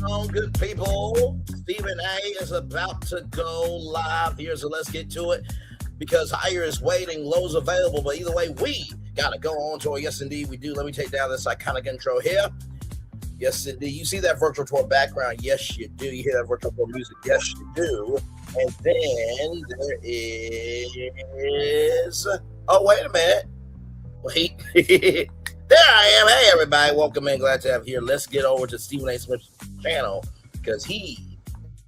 on, good people? Stephen A is about to go live here, so let's get to it because higher is waiting, low's available. But either way, we got to go on to it. Yes, indeed, we do. Let me take down this iconic intro here. Yes, indeed. You see that virtual tour background? Yes, you do. You hear that virtual tour music? Yes, you do. And then there is. Oh, wait a minute. Wait. There I am. Hey, everybody. Welcome in. Glad to have you here. Let's get over to Stephen A. Smith's channel because he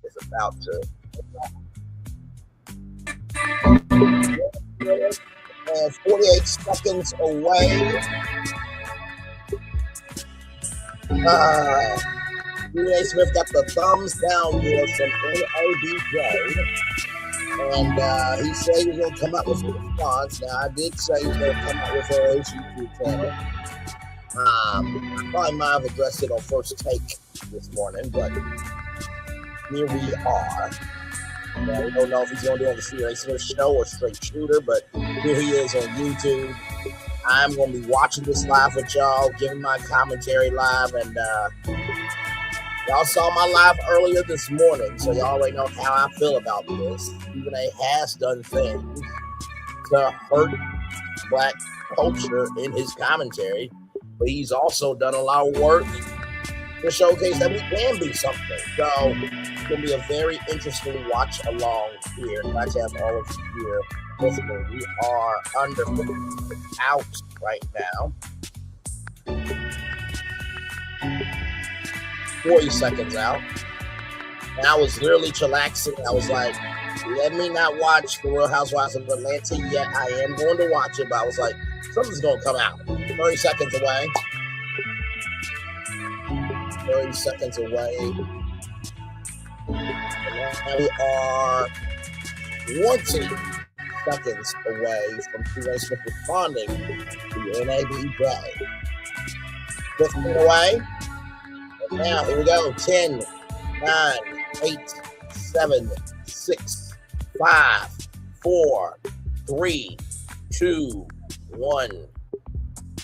is about to. 48 seconds away. Stephen A. Smith got the thumbs down deal from NABJ. And he said he was going to come up with a response. Now, I did say he was going to come up with a YouTube channel. I probably might have addressed it on First Take this morning, but here we are. Now, we don't know if he's going to do it on the Stephen A. Smith show or Straight Shooter, but here he is on YouTube. I'm going to be watching this live with y'all, giving my commentary live, and y'all saw my live earlier this morning, so y'all already know how I feel about this. Stephen A. has done things to hurt black culture in his commentary, but he's also done a lot of work to showcase that we can be something. So it's going to be a very interesting watch along here. Glad to have all of you here with me. We are under out right now. 40 seconds out. And I was literally chillaxing. I was like, let me not watch The Real Housewives of Atlanta yet. I am going to watch it, but I was like, something's going to come out. 30 seconds away. 30 seconds away. And we are 20 seconds away from Stephen A. Smith responding to NABJ. 15 away. And now, here we go. 10, 9, 8, 7, 6, 5, 4, 3, 2, 1,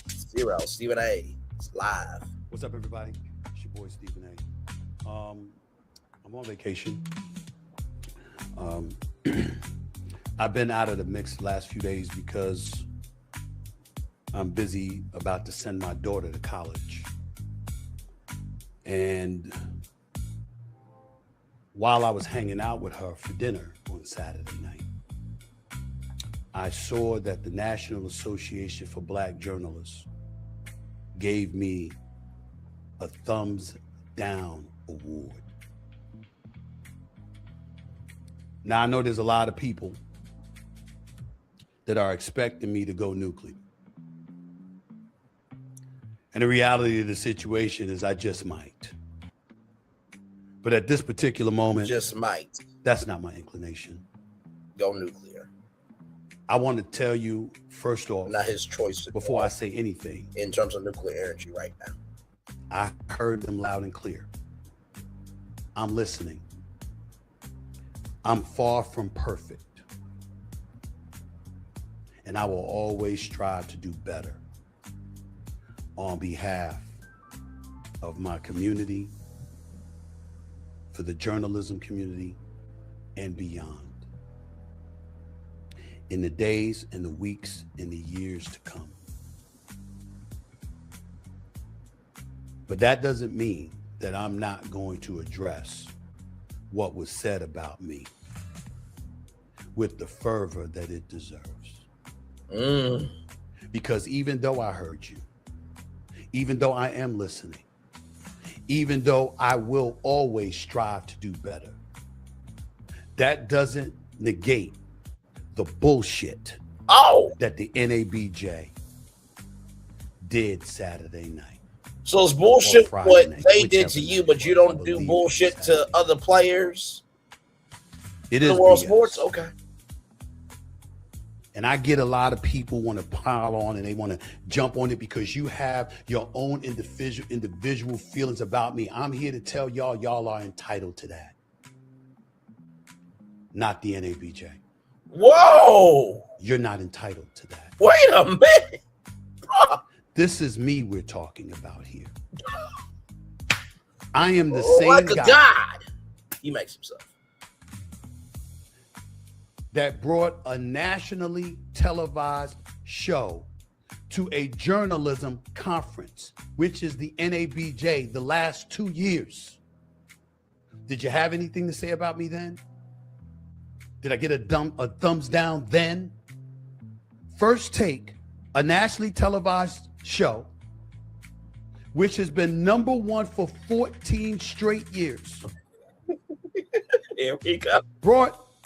0. Stephen A. is live. What's up, everybody? It's your boy, Stephen A. I'm on vacation. I've been out of the mix the last few days because I'm busy about to send my daughter to college. And while I was hanging out with her for dinner on Saturday night, I saw that the National Association for Black Journalists gave me a thumbs down award. Now, I know there's a lot of people that are expecting me to go nuclear. And the reality of the situation is I just might. But at this particular moment, just might. That's not my inclination. Go nuclear. I want to tell you, first off, not his choice before I say anything in terms of nuclear energy right now. I heard them loud and clear. I'm listening. I'm far from perfect. And I will always strive to do better on behalf of my community, for the journalism community, and beyond. In the days and the weeks and the years to come. But that doesn't mean that I'm not going to address what was said about me with the fervor that it deserves. Because even though I heard you, even though I am listening, even though I will always strive to do better, that doesn't negate the bullshit that the NABJ did Saturday night. So it's bullshit what they did to you, but you don't do bullshit to other players? It is the world sports? Okay. And I get a lot of people want to pile on and they want to jump on it because you have your own individual feelings about me. I'm here to tell y'all are entitled to that. Not the NABJ. Whoa! You're not entitled to that. Wait a minute. This is me we're talking about here. I am the same like a guy god. He makes himself. that brought a nationally televised show to a journalism conference, which is the NABJ, the last 2 years. Did you have anything to say about me then? Did I get a thumbs down then? First Take, a nationally televised show, which has been #1 for 14 straight years. Here we go.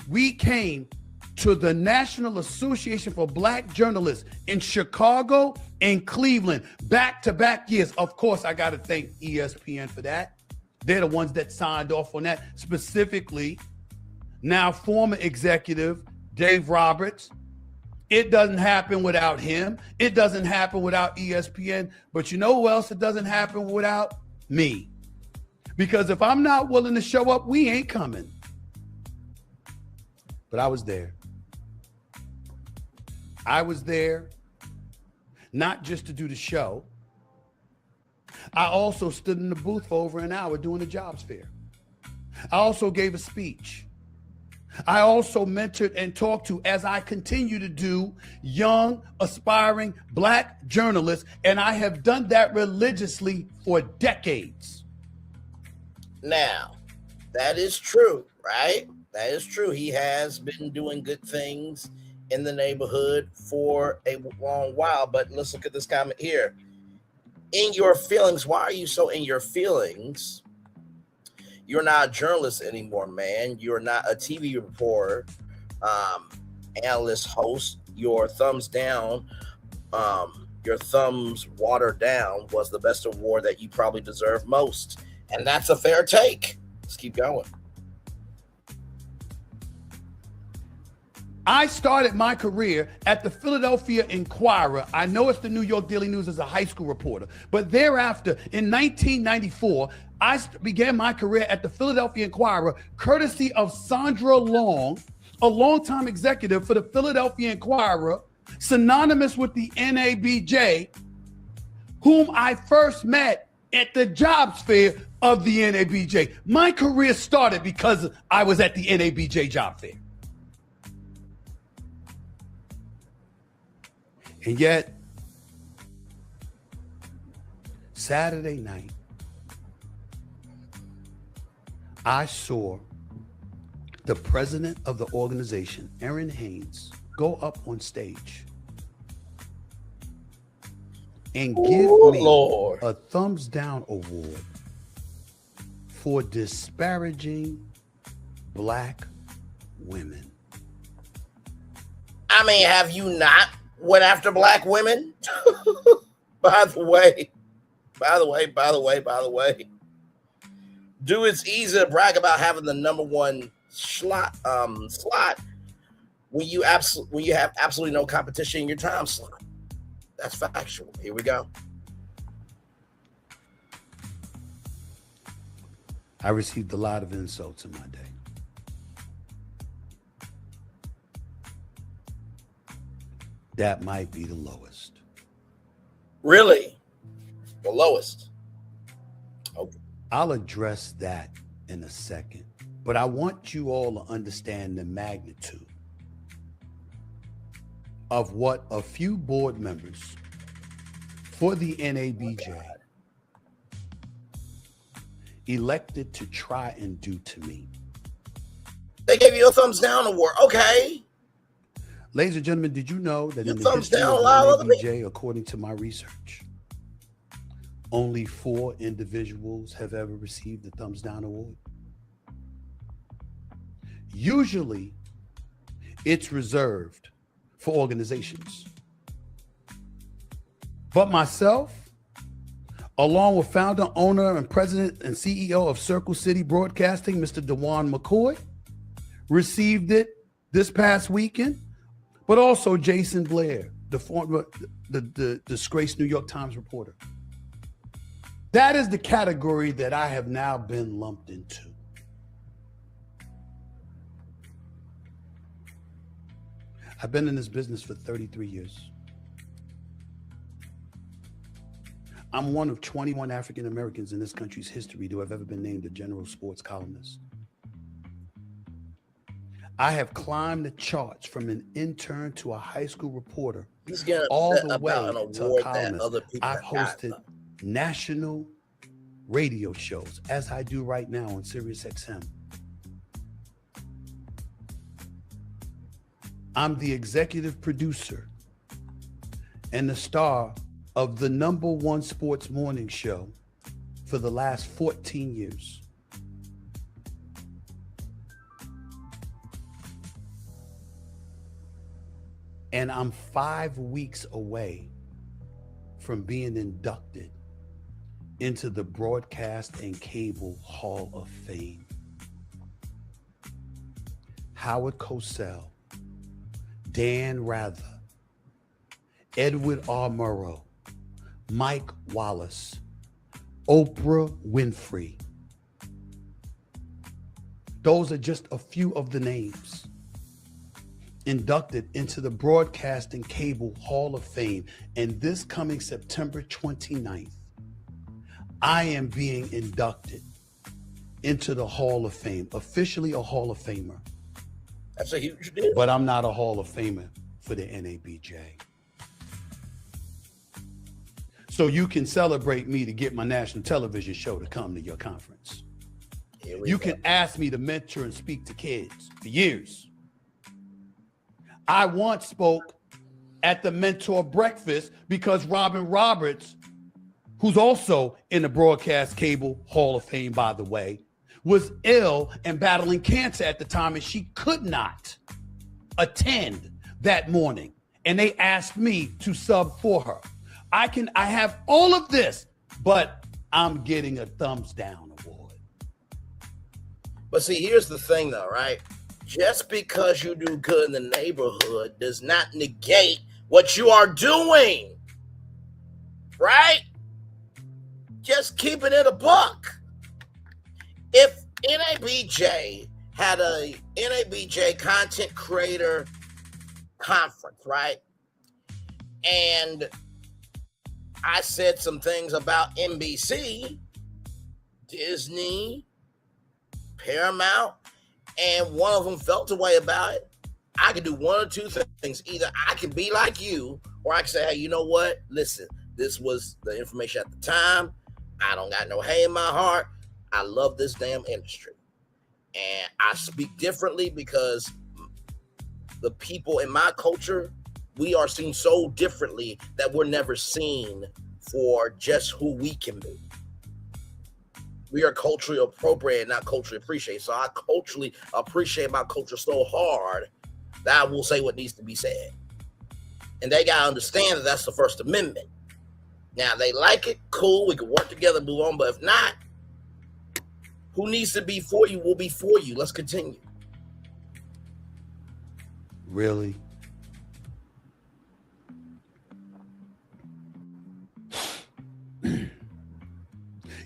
We came to the National Association for Black Journalists in Chicago and Cleveland, back-to-back years. Of course, I got to thank ESPN for that. They're the ones that signed off on that. Specifically, now former executive Dave Roberts. It doesn't happen without him. It doesn't happen without ESPN. But you know who else it doesn't happen without? Me. Because if I'm not willing to show up, we ain't coming. But I was there. I was there not just to do the show. I also stood in the booth for over an hour doing the jobs fair. I also gave a speech. I also mentored and talked to, as I continue to do, young, aspiring Black journalists, and I have done that religiously for decades. Now, that is true, right? That is true. He has been doing good things in the neighborhood for a long while, but let's look at this comment here. In your feelings, why are you so in your feelings? You're not a journalist anymore, man. You're not a TV reporter, analyst, host. Your thumbs down, your thumbs watered down was the best award that you probably deserve most. And that's a fair take. Let's keep going. I started my career at the Philadelphia Inquirer. I know it's the New York Daily News as a high school reporter, but thereafter, in 1994, I began my career at the Philadelphia Inquirer, courtesy of Sandra Long, a longtime executive for the Philadelphia Inquirer, synonymous with the NABJ, whom I first met at the jobs fair of the NABJ. My career started because I was at the NABJ job fair. And yet, Saturday night, I saw the president of the organization, Aaron Haynes, go up on stage and give me a thumbs down award for disparaging Black women. I mean, have you not went after Black women? By the way, dude, it's easy to brag about having the #1 slot when you have absolutely no competition in your time slot. That's factual. Here we go. I received a lot of insults in my day. That might be the lowest. Really? The lowest? Okay. I'll address that in a second, but I want you all to understand the magnitude of what a few board members for the NABJ elected to try and do to me. They gave you a thumbs down award. Okay. Ladies and gentlemen, did you know that in the thumbs history down, of the NABJ, according to my research, only 4 individuals have ever received the thumbs down award? Usually, it's reserved for organizations. But myself, along with founder, owner, and president and CEO of Circle City Broadcasting, Mr. DeJuan McCoy, received it this past weekend. But also Jason Blair, the former, the disgraced New York Times reporter. That is the category that I have now been lumped into. I've been in this business for 33 years. I'm one of 21 African Americans in this country's history to have ever been named a general sports columnist. I have climbed the charts from an intern to a high school reporter, He's getting all upset the way about an to a award that columnist. other people I've have got. hosted national radio shows, as I do right now on Sirius XM. I'm the executive producer and the star of the #1 sports morning show for the last 14 years. And I'm 5 weeks away from being inducted into the Broadcast and Cable Hall of Fame. Howard Cosell, Dan Rather, Edward R. Murrow, Mike Wallace, Oprah Winfrey. Those are just a few of the names inducted into the Broadcast and Cable Hall of Fame. And this coming September 29th, I am being inducted into the Hall of Fame, officially a Hall of Famer. That's a huge deal. But I'm not a Hall of Famer for the NABJ. So you can celebrate me to get my national television show to come to your conference. You can ask me to mentor and speak to kids for years. I once spoke at the mentor breakfast because Robin Roberts, who's also in the Broadcast Cable Hall of Fame, by the way, was ill and battling cancer at the time, and she could not attend that morning. And they asked me to sub for her. I have all of this, but I'm getting a thumbs down award. But see, here's the thing though, right? Just because you do good in the neighborhood does not negate what you are doing, right? Just keeping it a buck. If NABJ had a NABJ content creator conference, right? And I said some things about NBC, Disney, Paramount, and one of them felt a way about it. I can do one or two things. Either I can be like you, or I can say, hey, you know what? Listen, this was the information at the time. I don't got no hate in my heart. I love this damn industry. And I speak differently because the people in my culture, we are seen so differently that we're never seen for just who we can be. We are culturally appropriate, not culturally appreciated. So I culturally appreciate my culture so hard that I will say what needs to be said. And they got to understand that that's the First Amendment. Now, they like it, cool, we can work together, move on. But if not, who needs to be for you will be for you. Let's continue. Really?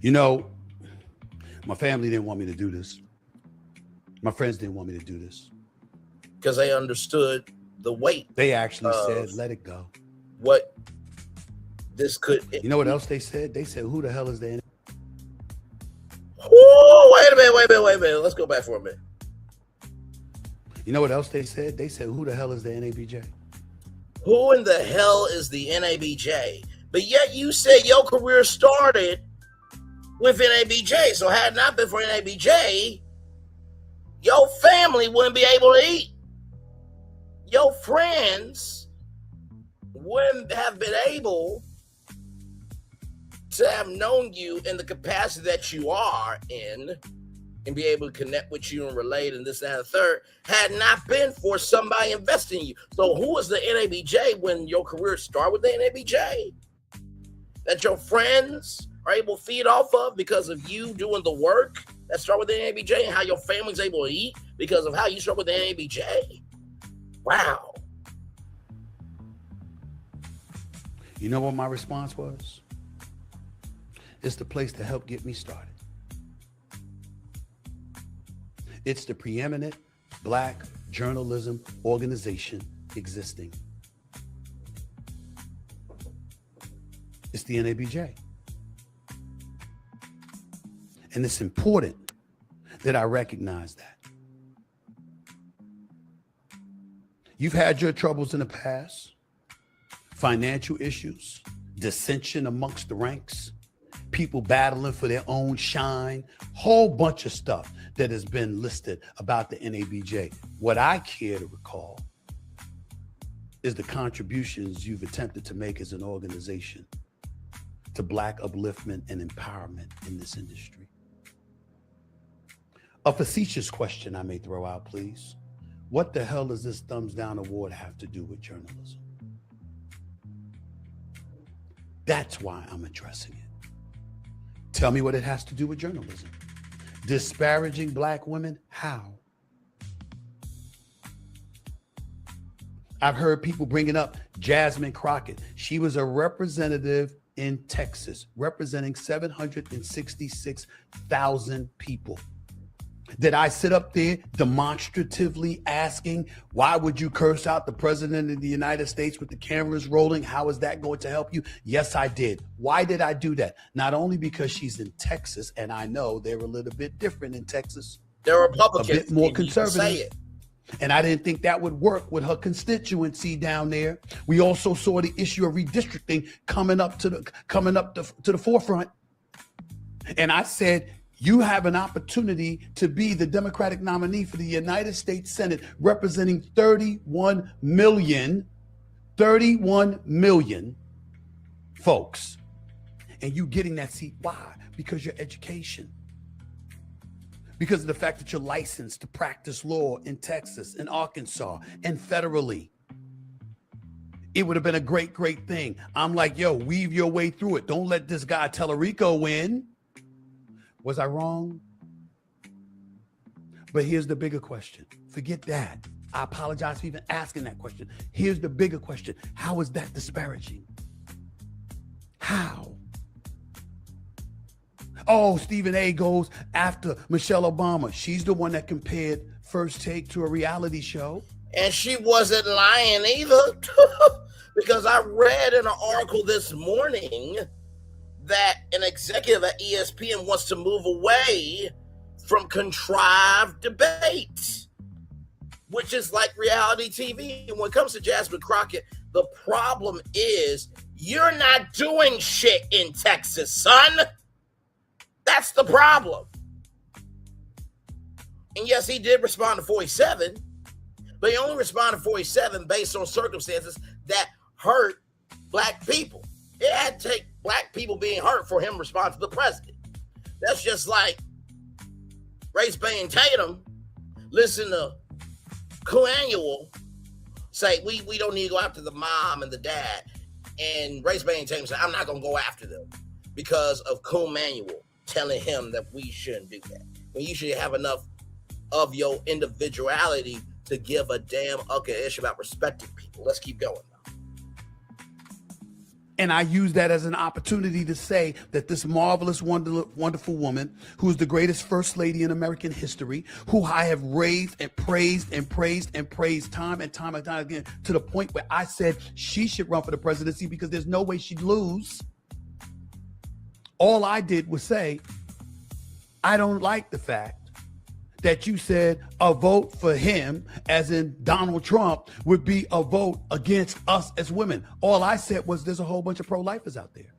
You know, my family didn't want me to do this. My friends didn't want me to do this. Because they understood the weight. They actually said, let it go. What this could... You know what else they said? They said, who the hell is the... Oh, wait a minute. Let's go back for a minute. You know what else they said? They said, who the hell is the NABJ? Who in the hell is the NABJ? But yet you said your career started with NABJ. So had it not been for NABJ, your family wouldn't be able to eat. Your friends wouldn't have been able to have known you in the capacity that you are in and be able to connect with you and relate and this, that, and the third, had not been for somebody investing in you. So who was the NABJ when your career started with the NABJ? That your friends are able to feed off of because of you doing the work that started with the NABJ, and how your family's able to eat because of how you start with the NABJ? Wow. You know what my response was? It's the place to help get me started. It's the preeminent Black journalism organization existing. It's the NABJ. And it's important that I recognize that. You've had your troubles in the past, financial issues, dissension amongst the ranks, people battling for their own shine, whole bunch of stuff that has been listed about the NABJ. What I care to recall is the contributions you've attempted to make as an organization to Black upliftment and empowerment in this industry. A facetious question I may throw out, please. What the hell does this thumbs down award have to do with journalism? That's why I'm addressing it. Tell me what it has to do with journalism. Disparaging Black women? How? I've heard people bringing up Jasmine Crockett. She was a representative in Texas, representing 766,000 people. Did I sit up there demonstratively asking, why would you curse out the president of the United States with the cameras rolling? How is that going to help you? Yes, I did. Why did I do that? Not only because she's in Texas, and I know they're a little bit different in Texas. They're Republicans. A bit more conservative. Say it. And I didn't think that would work with her constituency down there. We also saw the issue of redistricting coming up to the forefront. And I said, you have an opportunity to be the Democratic nominee for the United States Senate, representing 31 million folks. And you getting that seat. Why? Because your education. Because of the fact that you're licensed to practice law in Texas, in Arkansas, and federally. It would have been a great, great thing. I'm like, yo, weave your way through it. Don't let this guy Tellerico win. Was I wrong? But here's the bigger question. Forget that. I apologize for even asking that question. Here's the bigger question. How is that disparaging? How? Oh, Stephen A goes after Michelle Obama. She's the one that compared First Take to a reality show. And she wasn't lying either. Because I read in an article this morning that an executive at ESPN wants to move away from contrived debate, which is like reality TV. And when it comes to Jasmine Crockett, the problem is you're not doing shit in Texas, son. That's the problem. And yes, he did respond to 47, but he only responded to 47 based on circumstances that hurt Black people. It had to take Black people being hurt for him to respond to the president. That's just like Race Payne Tatum listen to Coannual say, we don't need to go after the mom and the dad. And Race Payne Tatum said, I'm not going to go after them because of Coannual telling him that we shouldn't do that. When you should have enough of your individuality to give a damn ish about respecting people. Let's keep going now. And I use that as an opportunity to say that this marvelous, wonderful woman, who is the greatest first lady in American history, who I have raised and praised and praised and praised time and time again, to the point where I said she should run for the presidency because there's no way she'd lose. All I did was say, I don't like the fact that you said a vote for him, as in Donald Trump, would be a vote against us as women. All I said was there's a whole bunch of pro-lifers out there.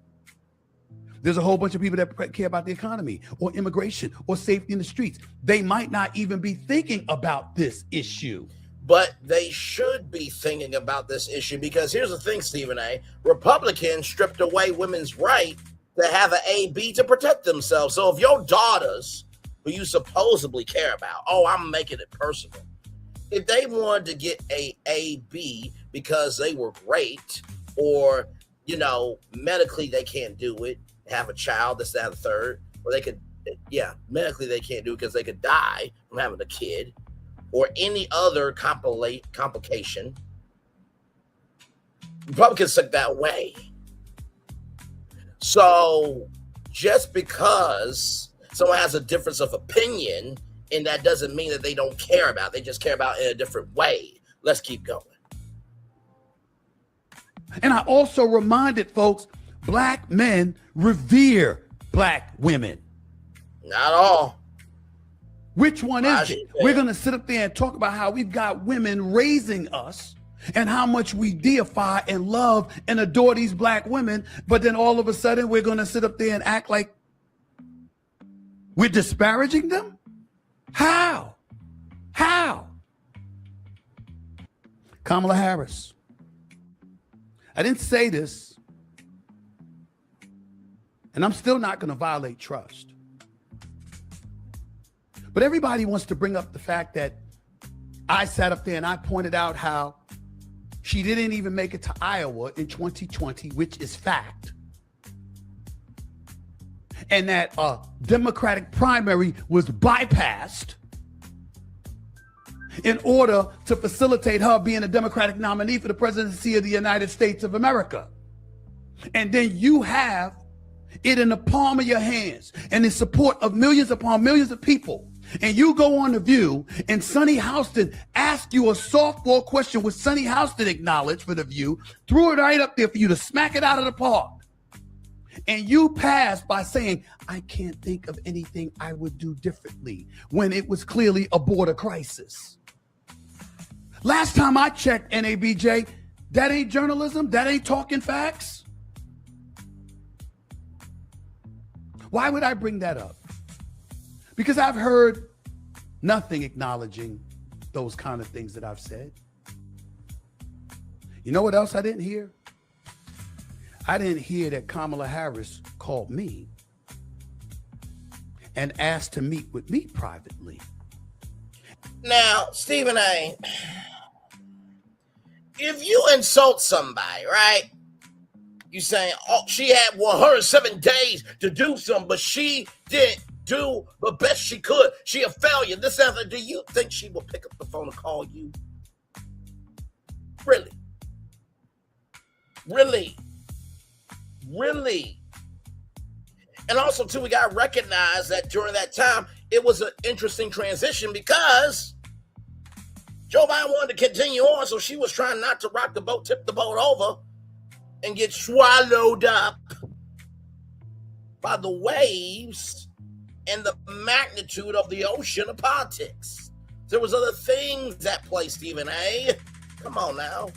There's a whole bunch of people that care about the economy or immigration or safety in the streets. They might not even be thinking about this issue. But they should be thinking about this issue because here's the thing, Stephen A. Republicans stripped away women's right to have an AB to protect themselves. So if your daughters, who you supposedly care about, I'm making it personal, if they wanted to get a AB because they were raped or, medically they can't do it, have a child, this, that, and the third, or they could, medically they can't do it because they could die from having a kid or any other complication, Republicans took that away. So just because someone has a difference of opinion, and that doesn't mean that they don't care about it. They just care about it in a different way. Let's keep going. And I also reminded folks, Black men revere Black women. Not all. Which one is it? We're going to sit up there and talk about how we've got women raising us and how much we deify and love and adore these black women. But then all of a sudden, we're going to sit up there and act like we're disparaging them? How? How? Kamala Harris. I didn't say this, and I'm still not going to violate trust. But everybody wants to bring up the fact that I sat up there and I pointed out how she didn't even make it to Iowa in 2020, which is fact. And that a Democratic primary was bypassed in order to facilitate her being a Democratic nominee for the presidency of the United States of America. And then you have it in the palm of your hands and in support of millions upon millions of people. And you go on The View and Sonny Houston asked you a softball question, which Sonny Houston acknowledged for The View, threw it right up there for you to smack it out of the park. And you passed by saying, I can't think of anything I would do differently, when it was clearly a border crisis. Last time I checked, NABJ, that ain't journalism. That ain't talking facts. Why would I bring that up? Because I've heard nothing acknowledging those kind of things that I've said. You know what else I didn't hear? I didn't hear that Kamala Harris called me and asked to meet with me privately. Now, Stephen A., if you insult somebody, right? You saying, oh, she had 107 days to do something, but she didn't do the best she could. She a failure. This and that. Do you think she will pick up the phone and call you? Really? Really? Really? And also, too, we got to recognize that during that time, it was an interesting transition because Joe Biden wanted to continue on, so she was trying not to rock the boat, tip the boat over, and get swallowed up by the waves and the magnitude of the ocean of politics. There was other things at play, Stephen A. Come on now.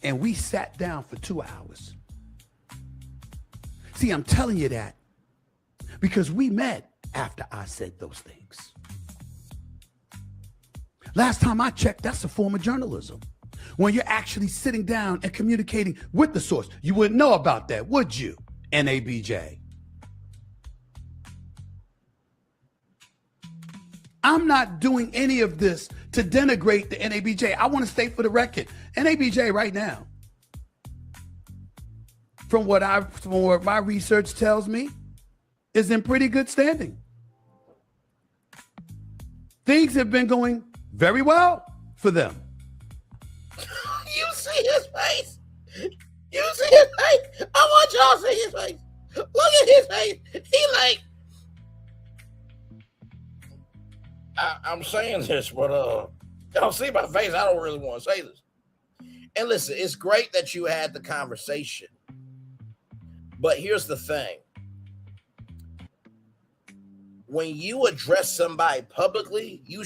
And we sat down for 2 hours. See, I'm telling you that because we met after I said those things. Last time I checked, that's a form of journalism. When you're actually sitting down and communicating with the source. You wouldn't know about that, would you, NABJ? I'm not doing any of this to denigrate the NABJ. I want to state for the record, NABJ right now, from what my research tells me, is in pretty good standing. Things have been going very well for them. You see his face? You see his face? I want y'all to see his face. Look at his face. He like, I'm saying this, but y'all see my face. I don't really want to say this. And listen, it's great that you had the conversation. But here's the thing. When you address somebody publicly, you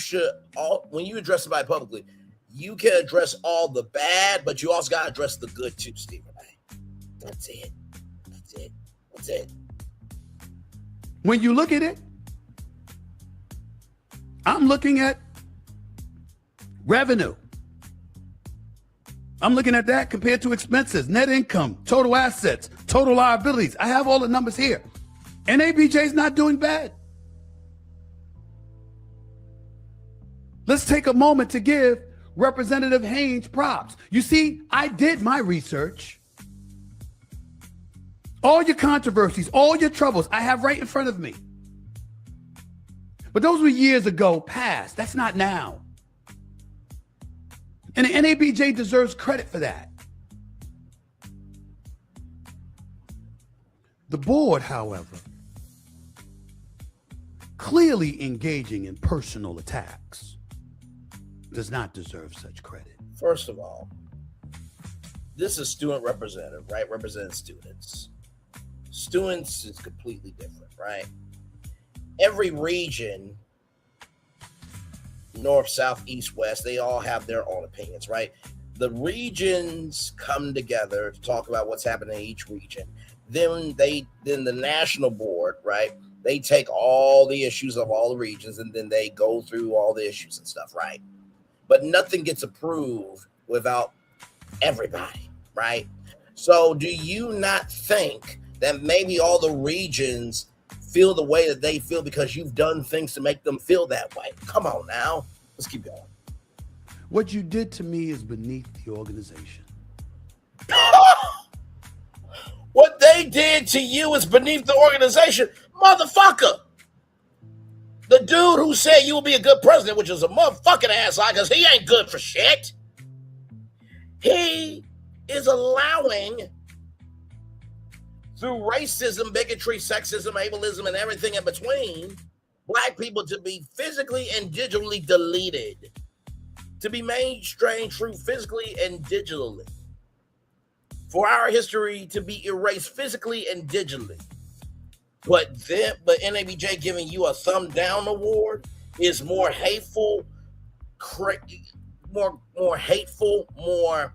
can address all the bad, but you also got to address the good too, Stephen A. That's it. That's it. That's it. When you look at it, I'm looking at revenue. I'm looking at that compared to expenses, net income, total assets, total liabilities. I have all the numbers here. NABJ is not doing bad. Let's take a moment to give Representative Haynes props. You see, I did my research. All your controversies, all your troubles, I have right in front of me. But those were years ago, past. That's not now. And the NABJ deserves credit for that. The board, however, clearly engaging in personal attacks, does not deserve such credit. First of all, this is student representative, right? Representing students. Students is completely different, right? Every region, north, south, east, west, they all have their own opinions, right? The regions come together to talk about what's happening in each region. Then the national board, right? They take all the issues of all the regions and then they go through all the issues and stuff, right? But nothing gets approved without everybody, right? So do you not think that maybe all the regions feel the way that they feel because you've done things to make them feel that way? Come on now. Let's keep going. What you did to me is beneath the organization. What they did to you is beneath the organization. Motherfucker. The dude who said you will be a good president, which is a motherfucking asshole because he ain't good for shit. He is allowing, through racism, bigotry, sexism, ableism, and everything in between, black people to be physically and digitally deleted, to be mainstreamed through physically and digitally, for our history to be erased physically and digitally. But NABJ giving you a thumb down award is more hateful, more hateful, more,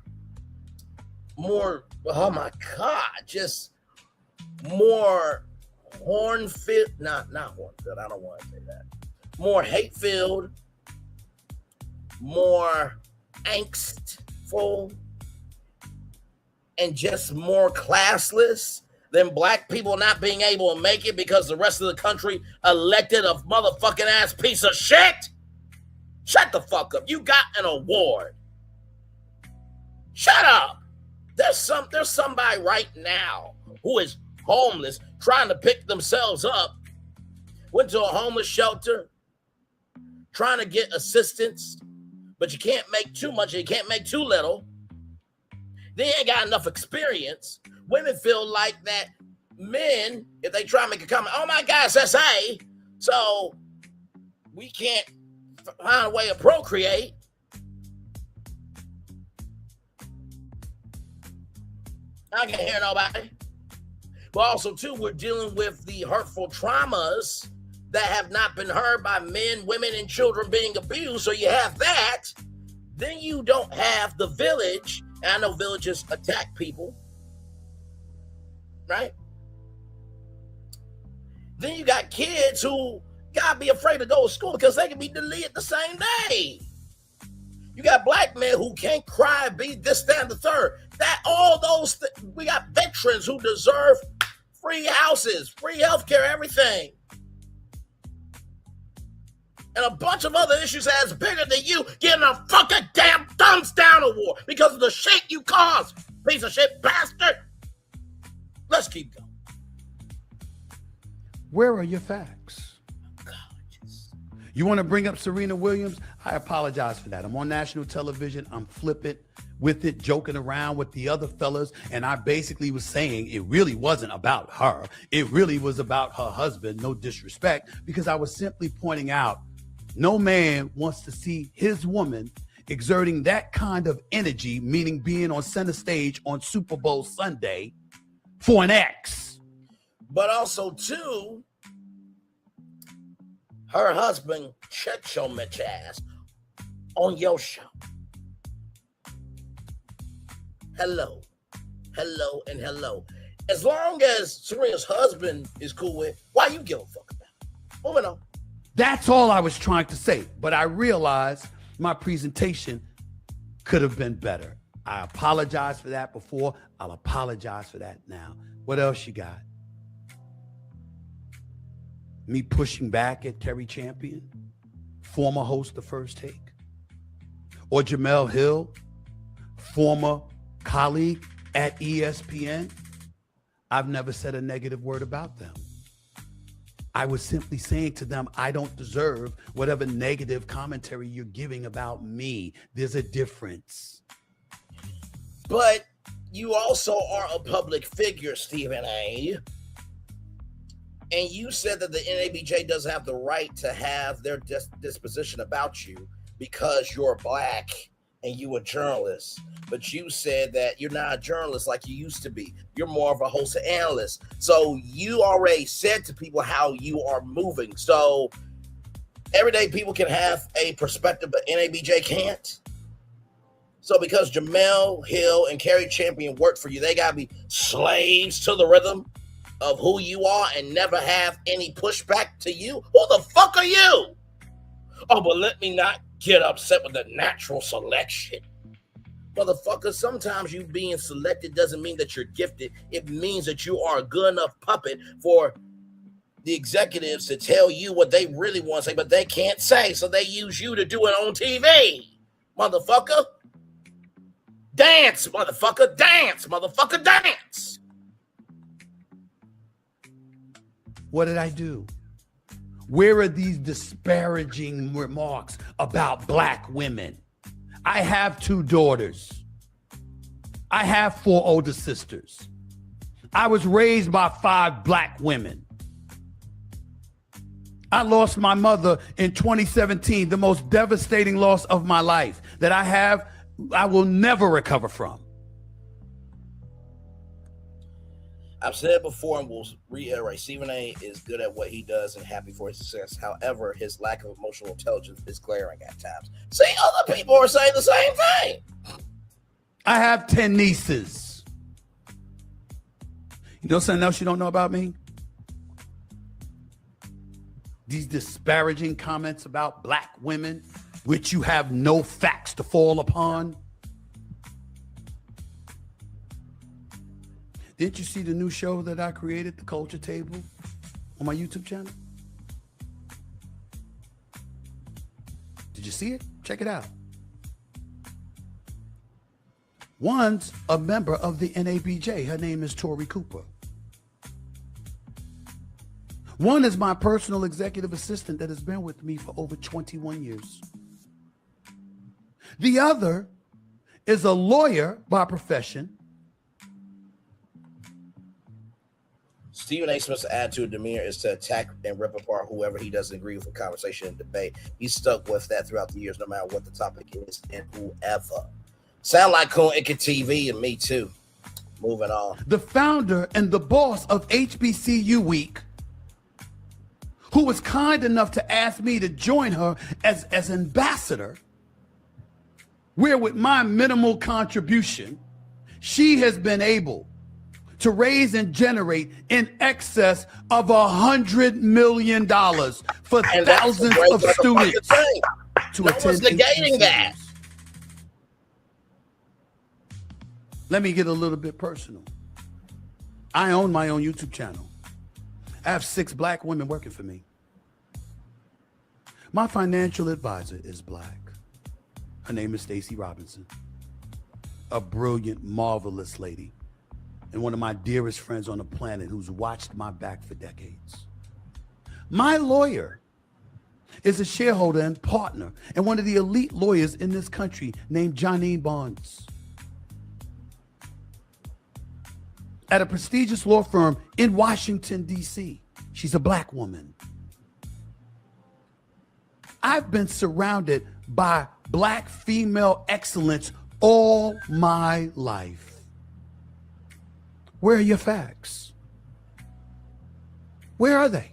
oh my God, just more horn-filled, not horn-filled, I don't want to say that. More hate-filled, more angstful, and just more classless than black people not being able to make it because the rest of the country elected a motherfucking ass piece of shit? Shut the fuck up. You got an award. Shut up. There's somebody right now who is homeless trying to pick themselves up, went to a homeless shelter, trying to get assistance, but you can't make too much, you can't make too little. They ain't got enough experience. Women feel like that men, if they try to make a comment, oh my God, it's SA, so we can't find a way to procreate. I can't hear nobody. But also, too, we're dealing with the hurtful traumas that have not been heard by men, women, and children being abused. So you have that. Then you don't have the village. And I know villages attack people, right? Then you got kids who gotta be afraid to go to school because they can be deleted the same day. You got black men who can't cry, be this, that, and the third. That all those we got veterans who deserve free houses, free healthcare, everything. And a bunch of other issues that's bigger than you getting a fucking damn thumbs down award because of the shit you caused, piece of shit bastard. Let's keep going. Where are your facts? You want to bring up Serena Williams? I apologize for that. I'm on national television. I'm flippant with it, joking around with the other fellas. And I basically was saying it really wasn't about her. It really was about her husband. No disrespect, because I was simply pointing out no man wants to see his woman exerting that kind of energy, meaning being on center stage on Super Bowl Sunday for an ex. But also, too, her husband shut your bitch ass on your show. Hello, and hello. As long as Serena's husband is cool with, why you give a fuck about it? Moving on. That's all I was trying to say, but I realized my presentation could have been better. I apologized for that before. I'll apologize for that now. What else you got? Me pushing back at Terry Champion, former host of First Take, or Jamel Hill, former colleague at ESPN. I've never said a negative word about them. I was simply saying to them, I don't deserve whatever negative commentary you're giving about me. There's a difference. But you also are a public figure, Stephen A. And you said that the NABJ doesn't have the right to have their disposition about you because you're black and you a journalist, but you said that you're not a journalist like you used to be. You're more of a host and analyst. So you already said to people how you are moving. So everyday people can have a perspective, but NABJ can't. So because Jamel Hill and Kerry Champion work for you, they gotta be slaves to the rhythm of who you are and never have any pushback to you. Who the fuck are you? Oh, but let me not get upset with the natural selection. Motherfucker, sometimes you being selected doesn't mean that you're gifted. It means that you are a good enough puppet for the executives to tell you what they really want to say, but they can't say, so they use you to do it on TV. Motherfucker. Dance, motherfucker. Dance, motherfucker. Dance. What did I do? Where are these disparaging remarks about black women? I have 2 daughters. I have 4 older sisters. I was raised by 5 black women. I lost my mother in 2017, the most devastating loss of my life that I will never recover from. I've said it before and will reiterate. Stephen A. is good at what he does and happy for his success. However, his lack of emotional intelligence is glaring at times. See, other people are saying the same thing. I have 10 nieces. You know something else you don't know about me? These disparaging comments about black women, which you have no facts to fall upon. Didn't you see the new show that I created, The Culture Table, on my YouTube channel? Did you see it? Check it out. One's a member of the NABJ. Her name is Tori Cooper. One is my personal executive assistant that has been with me for over 21 years. The other is a lawyer by profession. Stephen A. Smith's attitude and demeanor is to attack and rip apart whoever he doesn't agree with in conversation and debate. He's stuck with that throughout the years, no matter what the topic is and whoever. Sound like Coon Icky TV and me too. Moving on. The founder and the boss of HBCU Week, who was kind enough to ask me to join her as ambassador, where with my minimal contribution, she has been able to raise and generate in excess of $100 million for thousands of students to attend. Negating that. Let me get a little bit personal. I own my own YouTube channel. I have 6 black women working for me. My financial advisor is black. Her name is Stacey Robinson, a brilliant, marvelous lady, and one of my dearest friends on the planet who's watched my back for decades. My lawyer is a shareholder and partner and one of the elite lawyers in this country named Janine Barnes. At a prestigious law firm in Washington, D.C. She's a black woman. I've been surrounded by black female excellence all my life. Where are your facts? Where are they?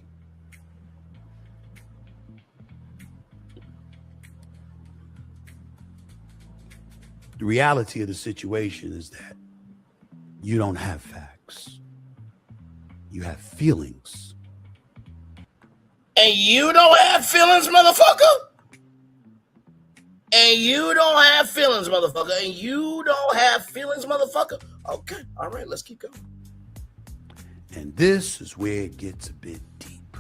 The reality of the situation is that you don't have facts. You have feelings. And you don't have feelings, motherfucker? And you don't have feelings, motherfucker. And you don't have feelings, motherfucker. Okay, all right, let's keep going. And this is where it gets a bit deep.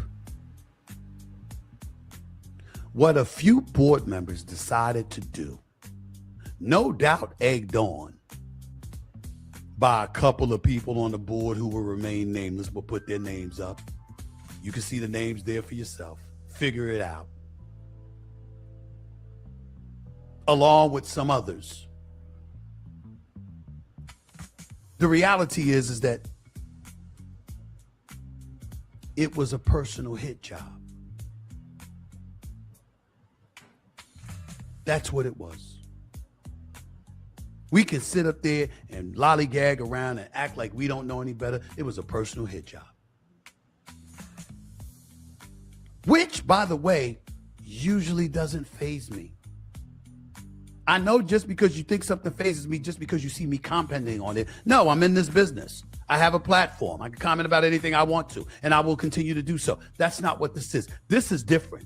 What a few board members decided to do, no doubt egged on by a couple of people on the board who will remain nameless, but put their names up. You can see the names there for yourself. Figure it out. Along with some others. The reality is that it was a personal hit job. That's what it was. We can sit up there and lollygag around and act like we don't know any better. It was a personal hit job. Which, by the way, usually doesn't faze me. I know just because you think something fazes me, just because you see me commenting on it. No, I'm in this business. I have a platform. I can comment about anything I want to, and I will continue to do so. That's not what this is. This is different.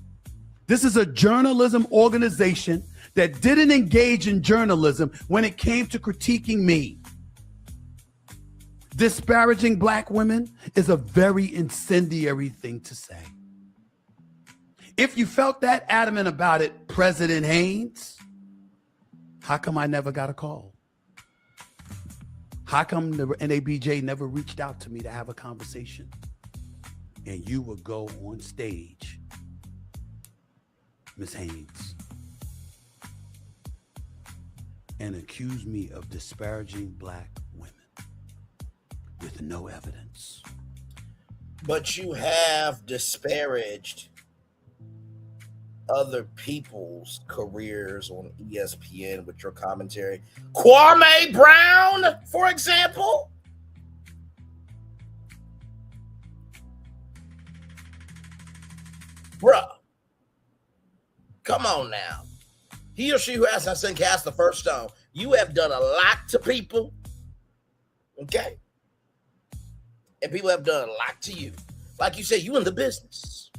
This is a journalism organization that didn't engage in journalism when it came to critiquing me. Disparaging black women is a very incendiary thing to say. If you felt that adamant about it, President Haynes, how come I never got a call? How come the NABJ never reached out to me to have a conversation? And you would go on stage, Ms. Haynes, and accuse me of disparaging black women with no evidence. But you have disparaged other people's careers on ESPN with your commentary. Kwame Brown, for example. Bruh. Come on now. He or she who has not sinned cast the first stone. You have done a lot to people. Okay? And people have done a lot to you. Like you said, you in the business.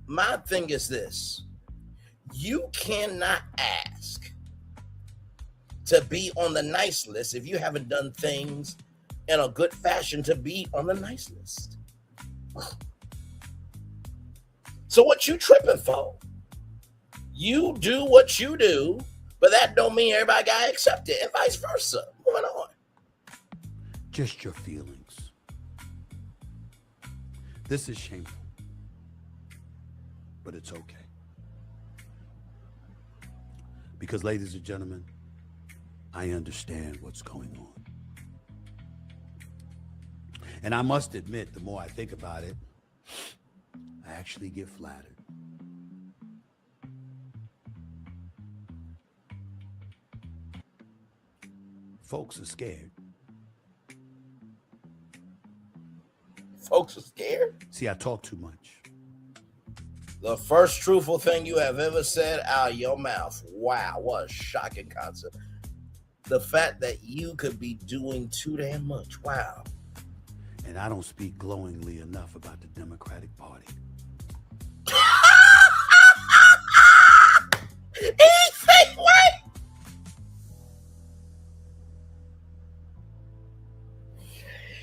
My thing is this. You cannot ask to be on the nice list if you haven't done things in a good fashion to be on the nice list. So what you tripping for? You do what you do, but that don't mean everybody got to accept it, and vice versa. Moving on. Just your feelings. This is shameful. But it's okay. Because, ladies and gentlemen, I understand what's going on. And I must admit, the more I think about it, I actually get flattered. Folks are scared. Folks are scared? See, I talk too much. The first truthful thing you have ever said out of your mouth. Wow, what a shocking concept. The fact that you could be doing too damn much. Wow. And I don't speak glowingly enough about the Democratic Party.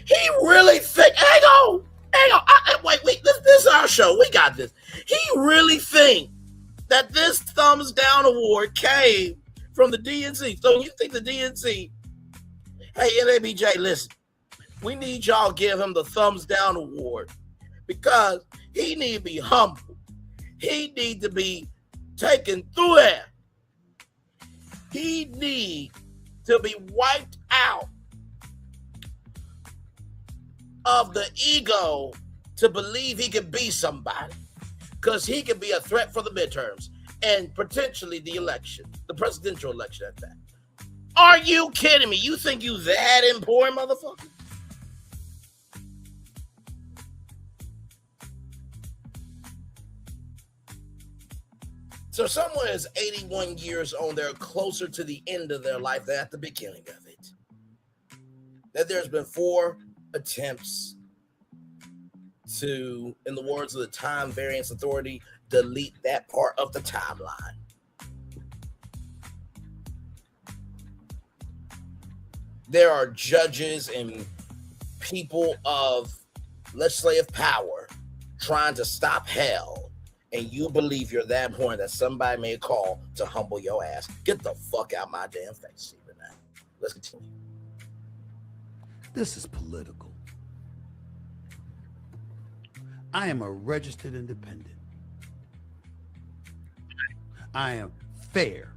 He really think, hang on. Wait, this is our show. We got this. He really think that this thumbs down award came from the DNC. So you think the DNC, hey, NABJ, listen, we need y'all give him the thumbs down award because he need to be humble. He need to be taken through there. He need to be wiped out of the ego to believe he could be somebody, because he could be a threat for the midterms and potentially the election, the presidential election at that. Are you kidding me? You think you that important, motherfucker? So someone is 81 years old, they're closer to the end of their life than at the beginning of it. That there's been 4 attempts to, in the words of the Time Variance Authority, delete that part of the timeline. There are judges and people of legislative power trying to stop hell, and you believe you're that important that somebody may call to humble your ass. Get the fuck out my damn face, Stephen. Now, let's continue. This is political. I am a registered independent. I am fair.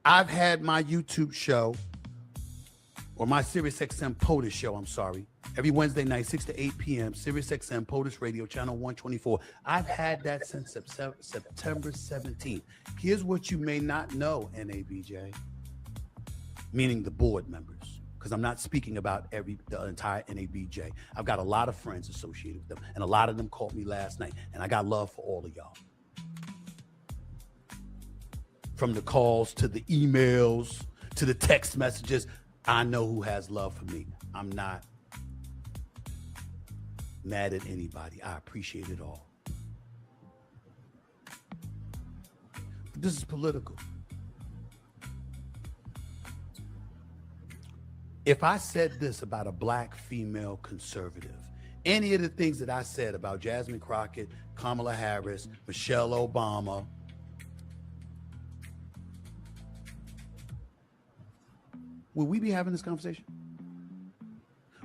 I've had my YouTube show, or my SiriusXM POTUS show, I'm sorry, Every Wednesday night, 6 to 8 p.m., Sirius XM, POTUS Radio, Channel 124. I've had that since September 17th. Here's what you may not know, NABJ, meaning the board members, because I'm not speaking about the entire NABJ. I've got a lot of friends associated with them, and a lot of them called me last night, and I got love for all of y'all. From the calls to the emails to the text messages, I know who has love for me. I'm not mad at anybody. I appreciate it all. But this is political. If I said this about a black female conservative, any of the things that I said about Jasmine Crockett, Kamala Harris, Michelle Obama, would we be having this conversation?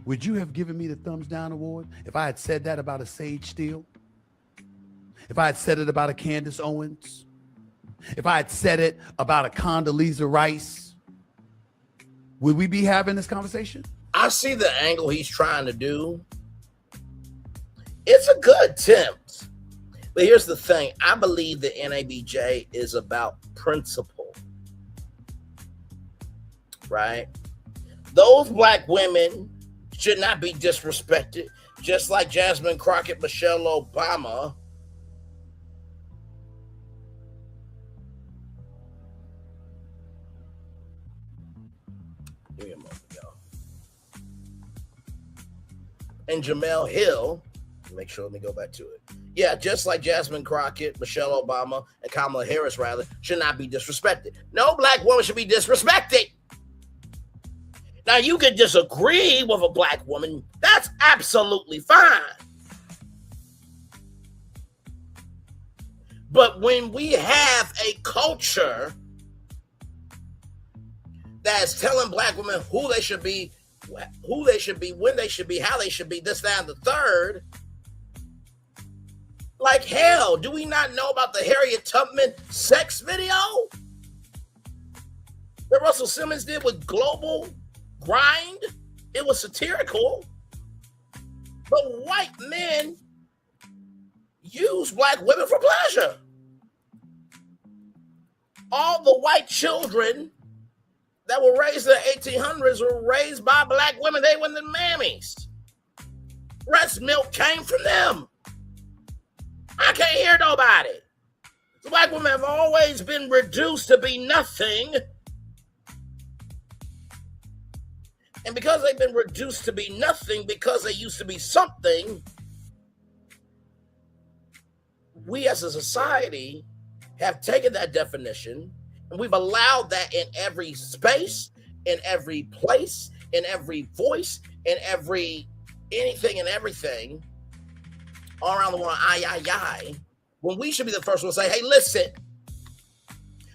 Would you have given me the thumbs down award if I had said that about a Sage Steele? If I had said it about a Candace Owens? If I had said it about a Condoleezza Rice? Would we be having this conversation? I see the angle he's trying to do. It's a good attempt. But here's the thing. I believe the NABJ is about principle. Right? Those black women should not be disrespected, just like Jasmine Crockett, Michelle Obama. Give me a moment, y'all. And Jamel Hill, let me go back to it. Yeah, just like Jasmine Crockett, Michelle Obama, and Kamala Harris, rather, should not be disrespected. No black woman should be disrespected. Now, you can disagree with a black woman. That's absolutely fine. But when we have a culture that's telling black women who they should be, when they should be, how they should be, this, that, and the third, like hell, do we not know about the Harriet Tubman sex video that Russell Simmons did with Global Grind? It was satirical, but white men use black women for pleasure. All the white children that were raised in the 1800s were raised by black women. They were the mammies. Breast milk came from them. I can't hear nobody. The black women have always been reduced to be nothing. And because they've been reduced to be nothing, because they used to be something, we as a society have taken that definition and we've allowed that in every space, in every place, in every voice, in every anything and everything all around the world, when we should be the first one to say, hey, listen,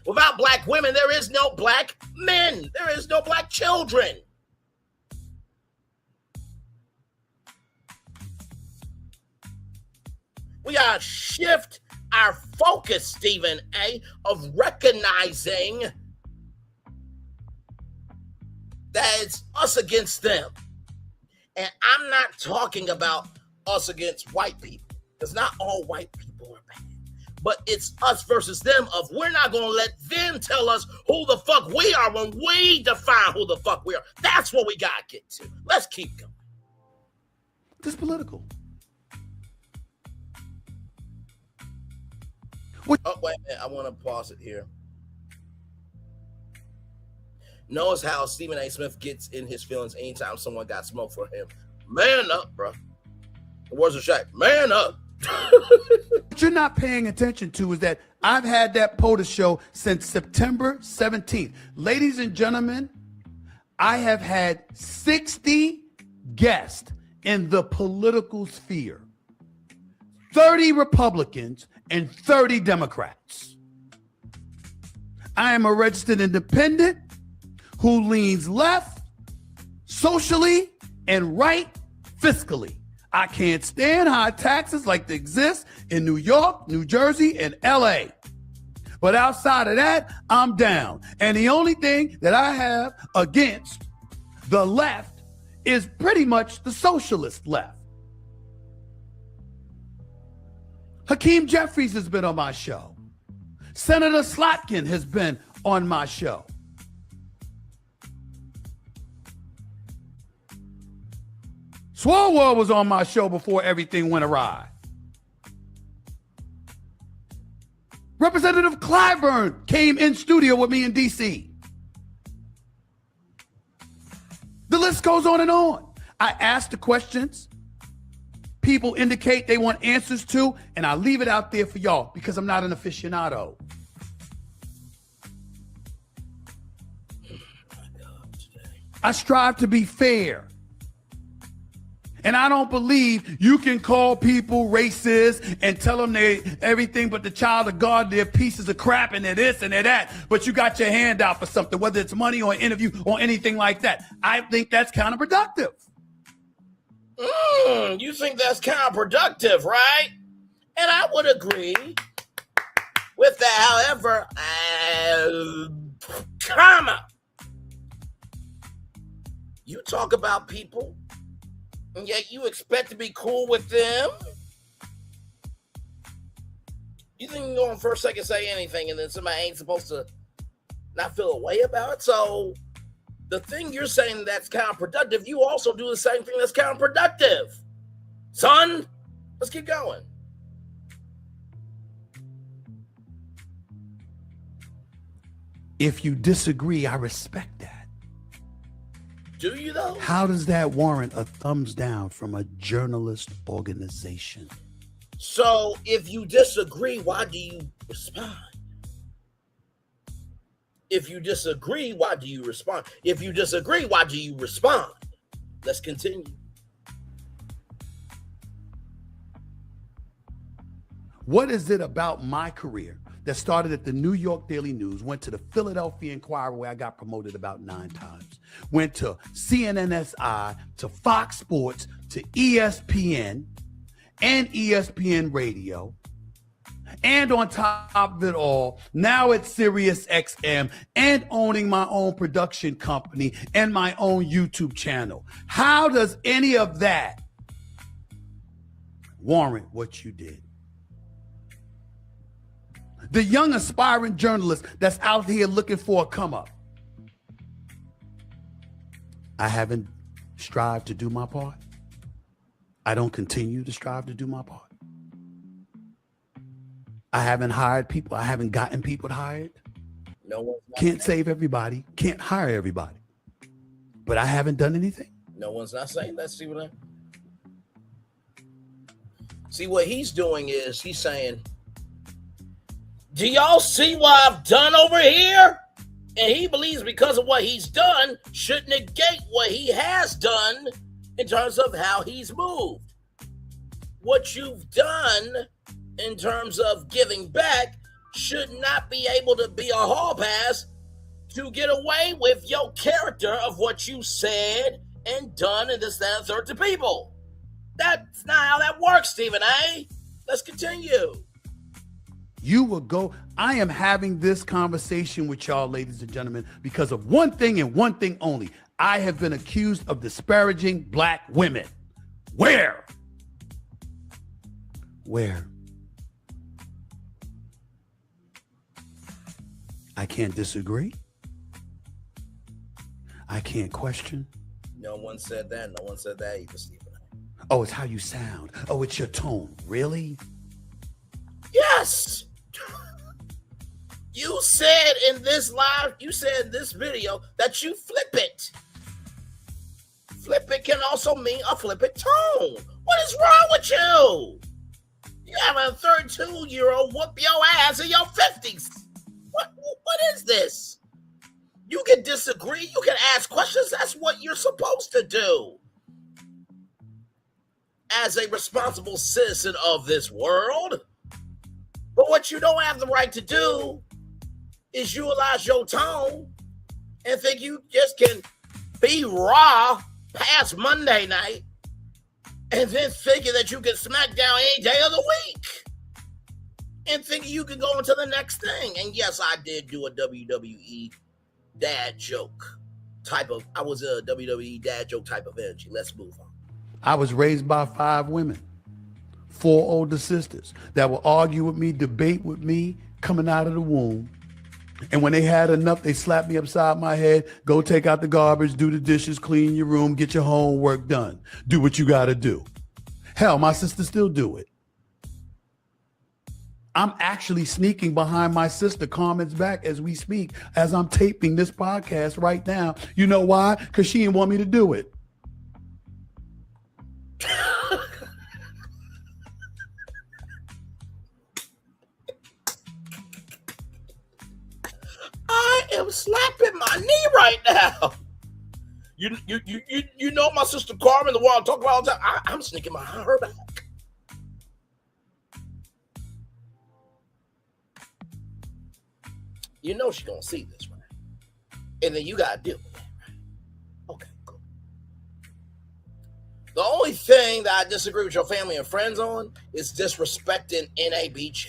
without black women, there is no black men. There is no black children. We gotta shift our focus, Stephen A., of recognizing that it's us against them. And I'm not talking about us against white people, because not all white people are bad. But it's us versus them of we're not going to let them tell us who the fuck we are when we define who the fuck we are. That's what we got to get to. Let's keep going. This is political. Oh, wait a minute. I want to pause it here. Notice how Stephen A. Smith gets in his feelings anytime someone got smoke for him. Man up, bro. The words of Shaq. Man up. What you're not paying attention to is that I've had that POTUS show since September 17th. Ladies and gentlemen, I have had 60 guests in the political sphere. 30 Republicans and 30 Democrats. I am a registered independent who leans left socially and right fiscally. I can't stand high taxes like they exist in New York, New Jersey, and LA. But outside of that, I'm down. And the only thing that I have against the left is pretty much the socialist left. Hakeem Jeffries has been on my show. Senator Slotkin has been on my show. Swalwell was on my show before everything went awry. Representative Clyburn came in studio with me in DC. The list goes on and on. I ask the questions people indicate they want answers to, and I leave it out there for y'all because I'm not an aficionado. I strive to be fair. And I don't believe you can call people racist and tell them they everything but the child of God, they're pieces of crap and they're this and they're that, but you got your hand out for something, whether it's money or an interview or anything like that. I think that's counterproductive. You think that's counterproductive, right? And I would agree with that. However, you talk about people, and yet you expect to be cool with them? You think you can go on first, second, say anything, and then somebody ain't supposed to not feel a way about it? So the thing you're saying that's counterproductive, you also do the same thing that's counterproductive. Son, let's keep going. If you disagree, I respect that. Do you though? How does that warrant a thumbs down from a journalist organization? So if you disagree, why do you respond? If you disagree, why do you respond? If you disagree, why do you respond? Let's continue. What is it about my career that started at the New York Daily News, went to the Philadelphia Inquirer, where I got promoted about 9 times, went to CNNSI, to Fox Sports, to ESPN and ESPN Radio, and on top of it all, now at Sirius XM and owning my own production company and my own YouTube channel? How does any of that warrant what you did? The young aspiring journalist that's out here looking for a come up. I haven't strived to do my part. I don't continue to strive to do my part. I haven't hired people. I haven't gotten people hired. No one's can't save everybody. Can't hire everybody. But I haven't done anything. No one's not saying that. See what he's doing is he's saying, do y'all see what I've done over here? And he believes because of what he's done should negate what he has done in terms of how he's moved. What you've done in terms of giving back should not be able to be a hall pass to get away with your character of what you said and done and this, that, and third to people. That's not how that works, Stephen A. Let's continue. You will go. I am having this conversation with y'all, ladies and gentlemen, because of one thing and one thing only. I have been accused of disparaging black women. Where? I can't disagree. I can't question. No one said that. No one said that either, Stephen A. Oh, it's how you sound. Oh, it's your tone. Really? Yes. You said in this live, you said in this video that you flip it. Flip it can also mean a flippant tone. What is wrong with you? You have a 32-year-old whoop your ass in your 50s. What is this? You can disagree. You can ask questions. That's what you're supposed to do as a responsible citizen of this world. But what you don't have the right to do is utilize your tone and think you just can be raw past Monday night and then thinking that you can smack down any day of the week and thinking you can go into the next thing. And yes, I did do a WWE dad joke I was a WWE dad joke type of energy. Let's move on. I was raised by 5 women, 4 older sisters that would argue with me, debate with me coming out of the womb. And when they had enough, they slapped me upside my head, go take out the garbage, do the dishes, clean your room, get your homework done. Do what you got to do. Hell, my sisters still do it. I'm actually sneaking behind my sister Carmen's back as we speak, as I'm taping this podcast right now. You know why? Because she didn't want me to do it. I am slapping my knee right now. You know my sister Carmen, the one I talk about all the time. I'm sneaking behind her back. You know she's gonna see this, right? And then you gotta deal with that, right? Okay, cool. The only thing that I disagree with your family and friends on is disrespecting NABJ.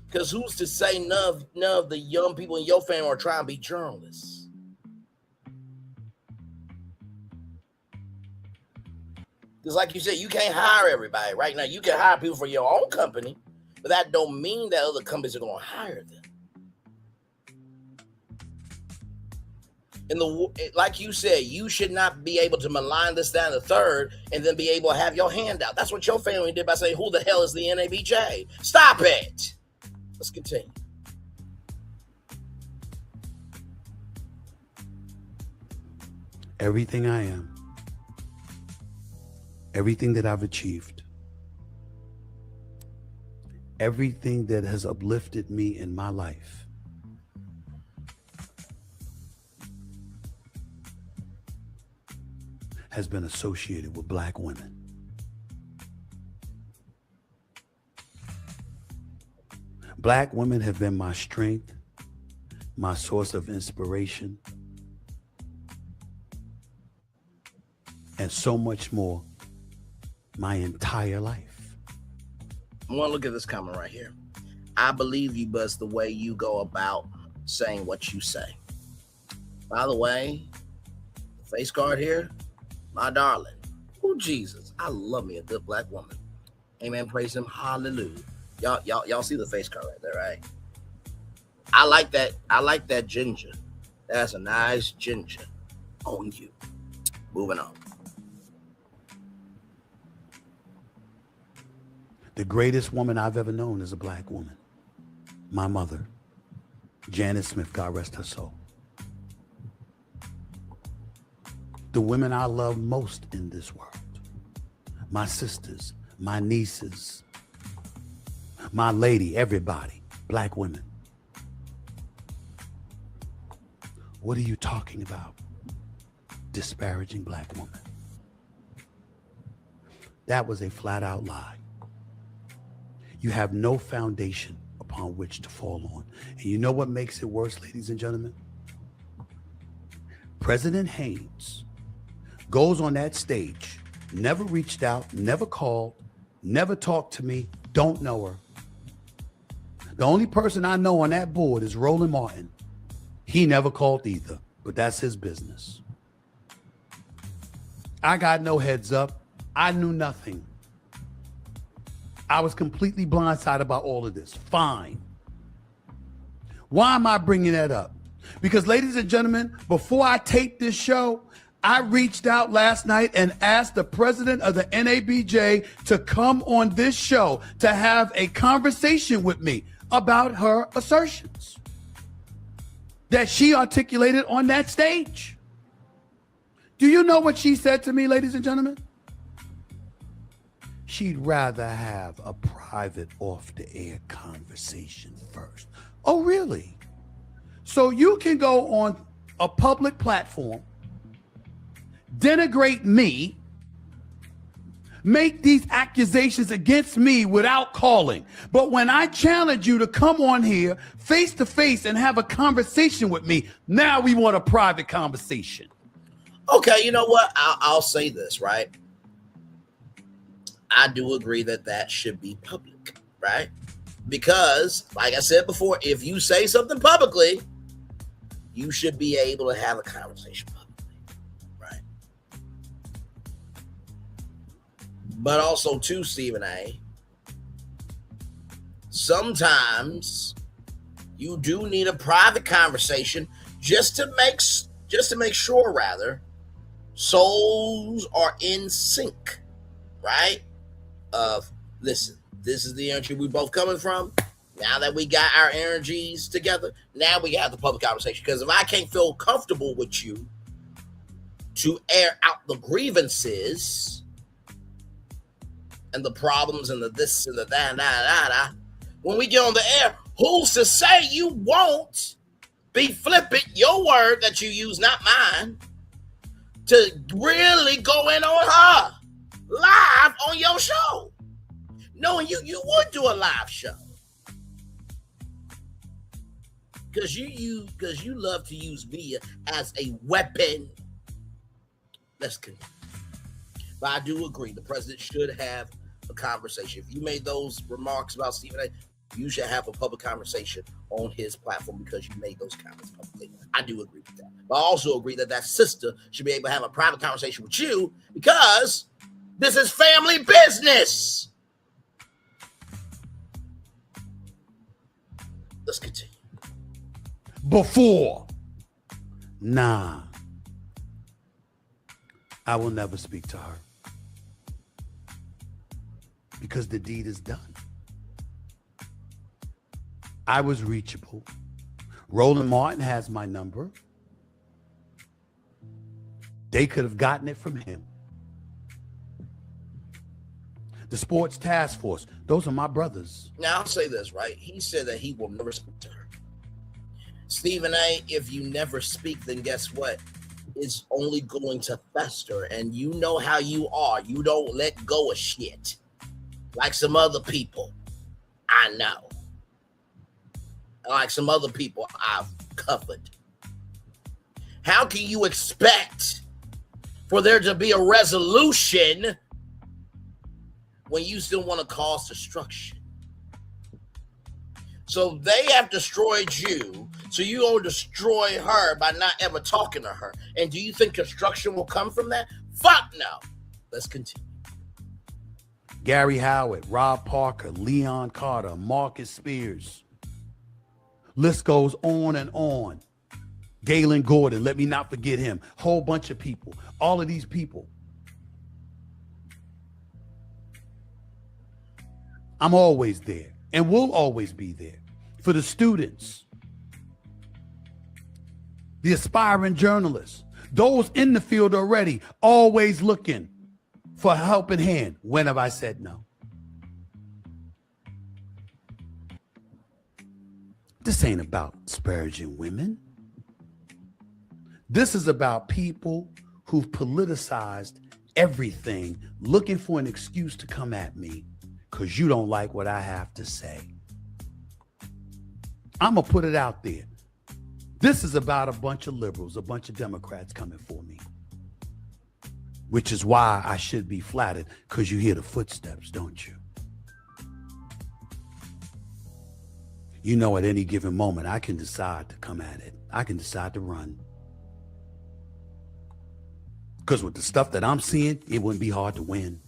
Because who's to say none of the young people in your family are trying to be journalists? Because like you said, you can't hire everybody right now. You can hire people for your own company, but that don't mean that other companies are going to hire them. And like you said, you should not be able to malign this, that, and the third, and then be able to have your hand out. That's what your family did by saying, who the hell is the NABJ? Stop it. Let's continue. Everything I am, everything that I've achieved, everything that has uplifted me in my life has been associated with Black women. Black women have been my strength, my source of inspiration, and so much more my entire life. I want to look at this comment right here. I believe you, but it's the way you go about saying what you say. By the way, the face card here, my darling. Oh, Jesus. I love me a good Black woman. Amen. Praise him. Hallelujah. Y'all see the face card right there, right? I like that. I like that ginger. That's a nice ginger on you. Moving on. The greatest woman I've ever known is a Black woman. My mother, Janet Smith, God rest her soul. The women I love most in this world, my sisters, my nieces, my lady, everybody, Black women. What are you talking about? Disparaging Black women. That was a flat out lie. You have no foundation upon which to fall on. And you know what makes it worse, ladies and gentlemen? President Haynes goes on that stage, never reached out, never called, never talked to me, don't know her. The only person I know on that board is Roland Martin. He never called either, but that's his business. I got no heads up. I knew nothing. I was completely blindsided about all of this. Fine. Why am I bringing that up? Because, ladies and gentlemen, before I taped this show, I reached out last night and asked the president of the NABJ to come on this show to have a conversation with me about her assertions that she articulated on that stage. Do you know what she said to me, ladies and gentlemen? She'd rather have a private off-the-air conversation first. Oh, really? So you can go on a public platform, denigrate me, make these accusations against me without calling. But when I challenge you to come on here face to face and have a conversation with me, now we want a private conversation. Okay, you know what? I'll say this, right? I do agree that should be public, right? Because, like I said before, if you say something publicly, you should be able to have a conversation publicly, right? But also, too, Stephen A., sometimes you do need a private conversation just to make sure, rather, souls are in sync, right? Listen, this is the energy we both coming from. Now that we got our energies together, now we got the public conversation. Because if I can't feel comfortable with you to air out the grievances and the problems and the this and the that, when we get on the air, who's to say you won't be flippant, your word that you use, not mine, to really go in on her live on your show? Knowing you would do a live show. Because you love to use media as a weapon. Let's continue. But I do agree, the president should have a conversation. If you made those remarks about Stephen A., you should have a public conversation on his platform because you made those comments publicly. I do agree with that. But I also agree that sister should be able to have a private conversation with you because this is family business. Let's continue. Before. Nah. I will never speak to her. Because the deed is done. I was reachable. Roland Martin has my number. They could have gotten it from him. The Sports Task Force, those are my brothers. Now, I'll say this, right? He said that he will never speak to her. Stephen A., if you never speak, then guess what? It's only going to fester. And you know how you are. You don't let go of shit. Like some other people I know. Like some other people I've covered. How can you expect for there to be a resolution when you still want to cause destruction? So they have destroyed you, so you go destroy her by not ever talking to her. And do you think construction will come from that? Fuck no. Let's continue. Gary Howard, Rob Parker, Leon Carter, Marcus Spears. List goes on and on. Galen Gordon, let me not forget him. Whole bunch of people. All of these people. I'm always there and will always be there for the students, the aspiring journalists, those in the field already, always looking for a helping hand. When have I said no? This ain't about disparaging women. This is about people who've politicized everything, looking for an excuse to come at me because you don't like what I have to say. I'm going to put it out there. This is about a bunch of liberals, a bunch of Democrats coming for me, which is why I should be flattered, because you hear the footsteps, don't you? You know, at any given moment, I can decide to come at it. I can decide to run. Because with the stuff that I'm seeing, it wouldn't be hard to win.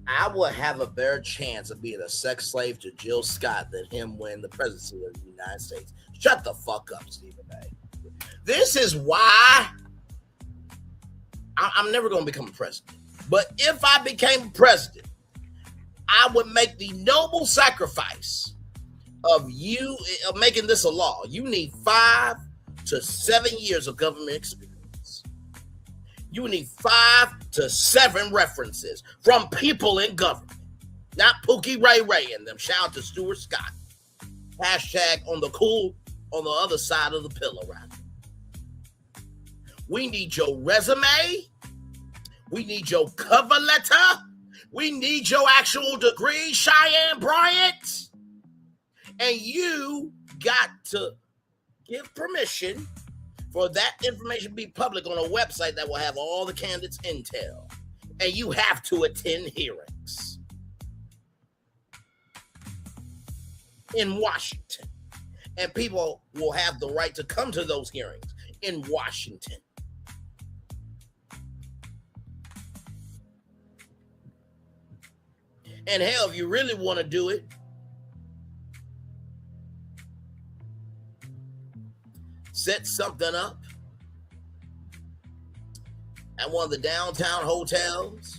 I would have a better chance of being a sex slave to Jill Scott than him win the presidency of the United States. Shut the fuck up, Stephen A. This is why I'm never going to become a president. But if I became president, I would make the noble sacrifice of making this a law. You need 5 to 7 years of government experience. You need 5 to 7 references from people in government, not Pookie Ray and them. Shout out to Stuart Scott. Hashtag on the other side of the pillow, right? We need your resume. We need your cover letter. We need your actual degree, Cheyenne Bryant. And you got to give permission for that information to be public on a website that will have all the candidates' intel. and you have to attend hearings in Washington. And people will have the right to come to those hearings in Washington. And hell, if you really want to do it, set something up at one of the downtown hotels.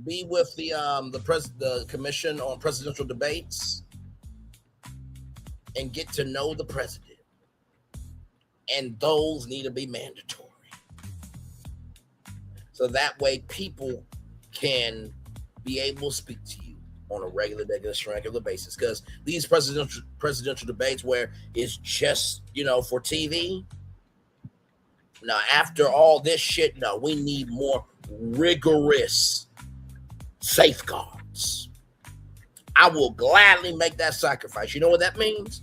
Be with the Commission on Presidential Debates and get to know the president. And those need to be mandatory. So that way people can be able to speak to you on a regular basis. Because these presidential debates where it's just, for TV. Now, after all this shit, no, we need more rigorous safeguards. I will gladly make that sacrifice. You know what that means?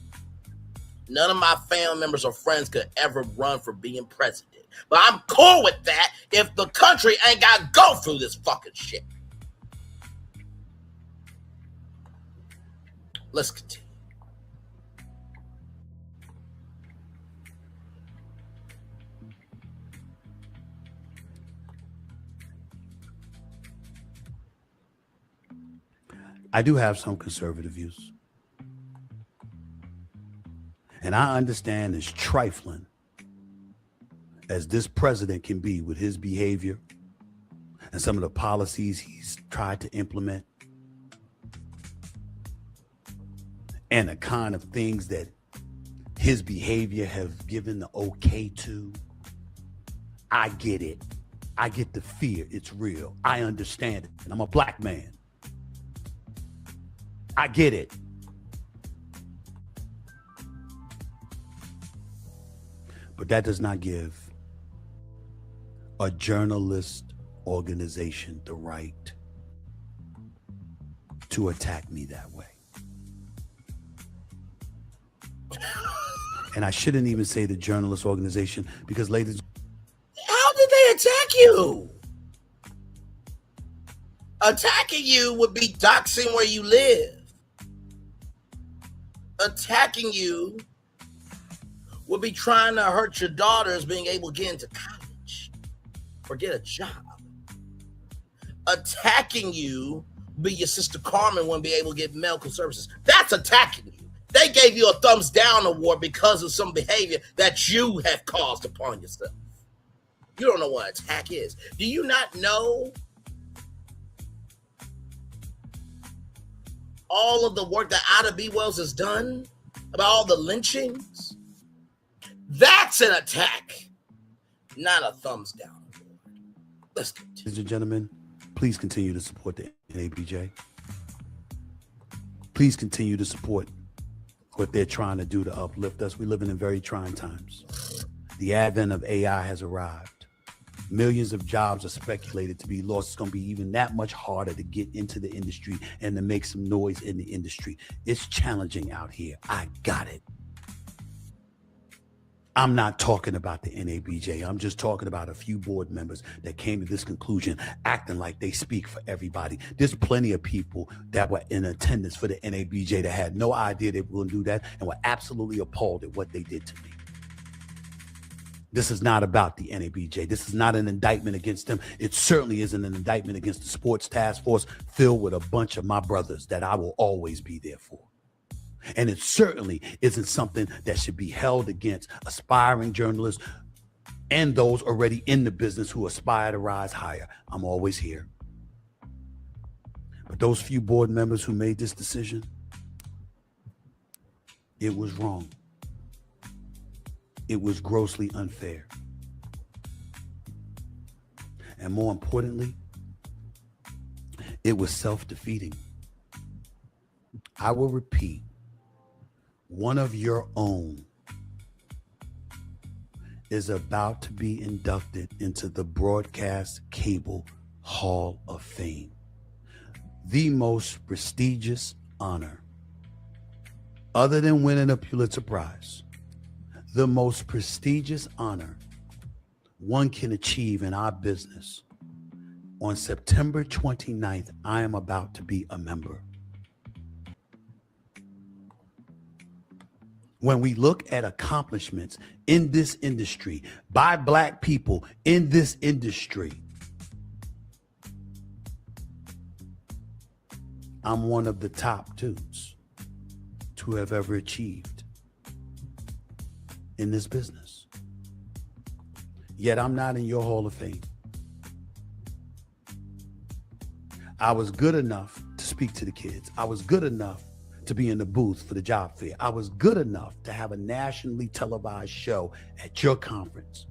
None of my family members or friends could ever run for being president. But I'm cool with that if the country ain't got to go through this fucking shit. Let's continue. I do have some conservative views. And I understand as trifling as this president can be with his behavior and some of the policies he's tried to implement and the kind of things that his behavior have given the okay to. I get it. I get the fear. It's real. I understand it. And I'm a black man. I get it. But that does not give a journalist organization the right to attack me that way. And I shouldn't even say the journalist organization because, ladies, how did they attack you? Attacking you would be doxing where you live. Attacking you would be trying to hurt your daughters being able to get into college or get a job. Attacking you would be your sister Carmen wouldn't be able to get medical services. That's attacking you. They gave you a thumbs down award because of some behavior that you have caused upon yourself. You don't know what attack is. Do you not know all of the work that Ida B. Wells has done about all the lynchings? That's an attack, not a thumbs down award. Let's continue. Ladies and gentlemen, please continue to support the NABJ. Please continue to support what they're trying to do to uplift us. We live in very trying times. The advent of AI has arrived. Millions of jobs are speculated to be lost. It's going to be even that much harder to get into the industry and to make some noise in the industry. It's challenging out here. I got it. I'm not talking about the NABJ. I'm just talking about a few board members that came to this conclusion, acting like they speak for everybody. There's plenty of people that were in attendance for the NABJ that had no idea they were going to do that and were absolutely appalled at what they did to me. This is not about the NABJ. This is not an indictment against them. It certainly isn't an indictment against the sports task force filled with a bunch of my brothers that I will always be there for. And it certainly isn't something that should be held against aspiring journalists and those already in the business who aspire to rise higher. I'm always here. But those few board members who made this decision, it was wrong. It was grossly unfair. And more importantly, it was self-defeating. I will repeat, one of your own is about to be inducted into the Broadcast Cable Hall of Fame, the most prestigious honor, other than winning a Pulitzer Prize, the most prestigious honor one can achieve in our business, on September 29th, I am about to be a member. When we look at accomplishments in this industry by Black people in this industry, I'm one of the top dudes to have ever achieved in this business. Yet I'm not in your Hall of Fame. I was good enough to speak to the kids. I was good enough to be in the booth for the job fair. I was good enough to have a nationally televised show at your conference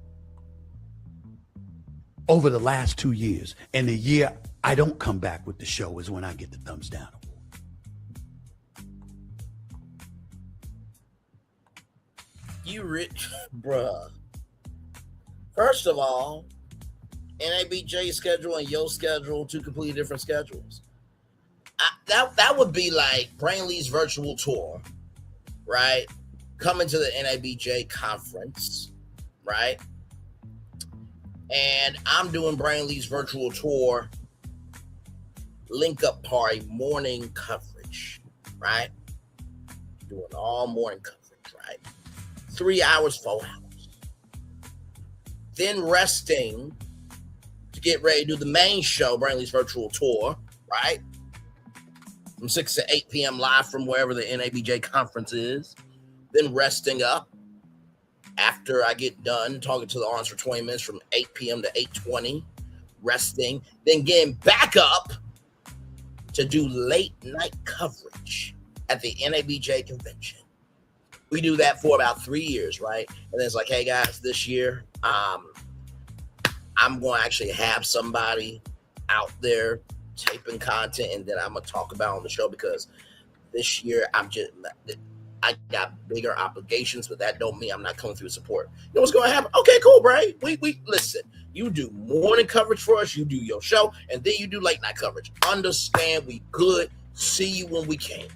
over the last 2 years. And the year I don't come back with the show is when I get the thumbs down award. You rich, bruh. First of all, NABJ schedule and your schedule, two completely different schedules. That would be like Braylon's virtual tour, right? Coming to the NABJ conference, right? And I'm doing Braylon's virtual tour, link up party, morning coverage, right? Doing all morning coverage, right? 3 hours, 4 hours. Then resting to get ready to do the main show, Braylon's virtual tour, right? From 6 to 8 p.m. live from wherever the NABJ conference is. Then resting up after I get done talking to the audience for 20 minutes from 8 p.m. to 8:20, resting. Then getting back up to do late night coverage at the NABJ convention. We do that for about 3 years, right? And then it's like, hey guys, this year, I'm going to actually have somebody out there taping content, and then I'm gonna talk about on the show, because this year I got bigger obligations, but that don't mean I'm not coming through support. You know what's gonna happen? Okay, cool, Bray. We listen. You do morning coverage for us, you do your show, and then you do late night coverage. Understand, we good. See you when we can.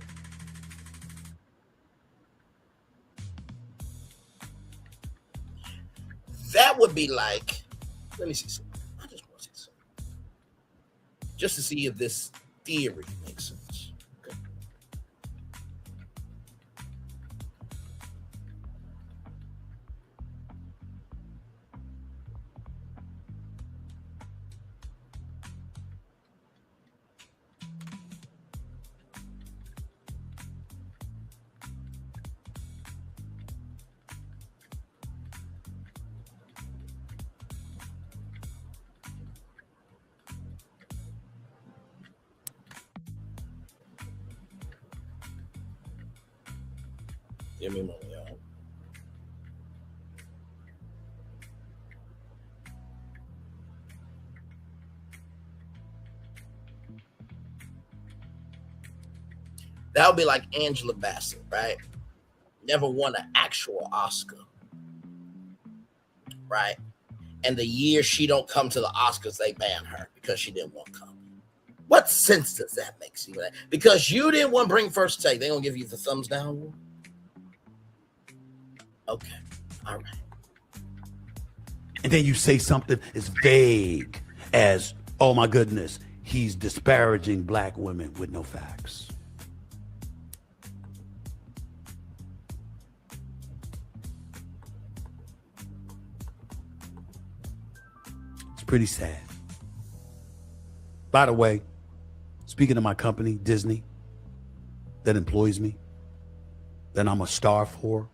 That would be like, let me see something. Just to see if this theory makes sense. Okay. Give me a moment, y'all. That would be like Angela Bassett, right? Never won an actual Oscar, right? And the year she don't come to the Oscars, they ban her because she didn't want to come. What sense does that make? See that? Because you didn't want to bring first take, they gonna give you the thumbs down award? Okay, all right. And then you say something as vague as, oh my goodness, he's disparaging Black women with no facts. It's pretty sad. By the way, speaking of my company, Disney, that employs me, that I'm a star for,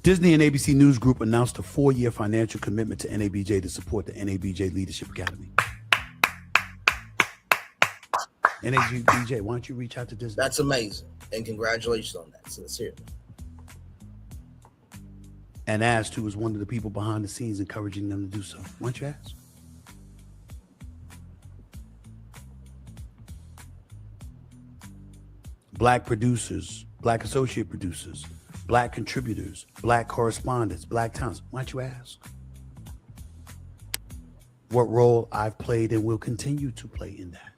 Disney and ABC News Group announced a 4-year financial commitment to NABJ to support the NABJ Leadership Academy. NABJ, why don't you reach out to Disney? That's amazing. And congratulations on that, sincerely. And asked who was one of the people behind the scenes encouraging them to do so. Why don't you ask? Black producers, Black associate producers, Black contributors, Black correspondents, Black talents. Why don't you ask? What role I've played and will continue to play in that.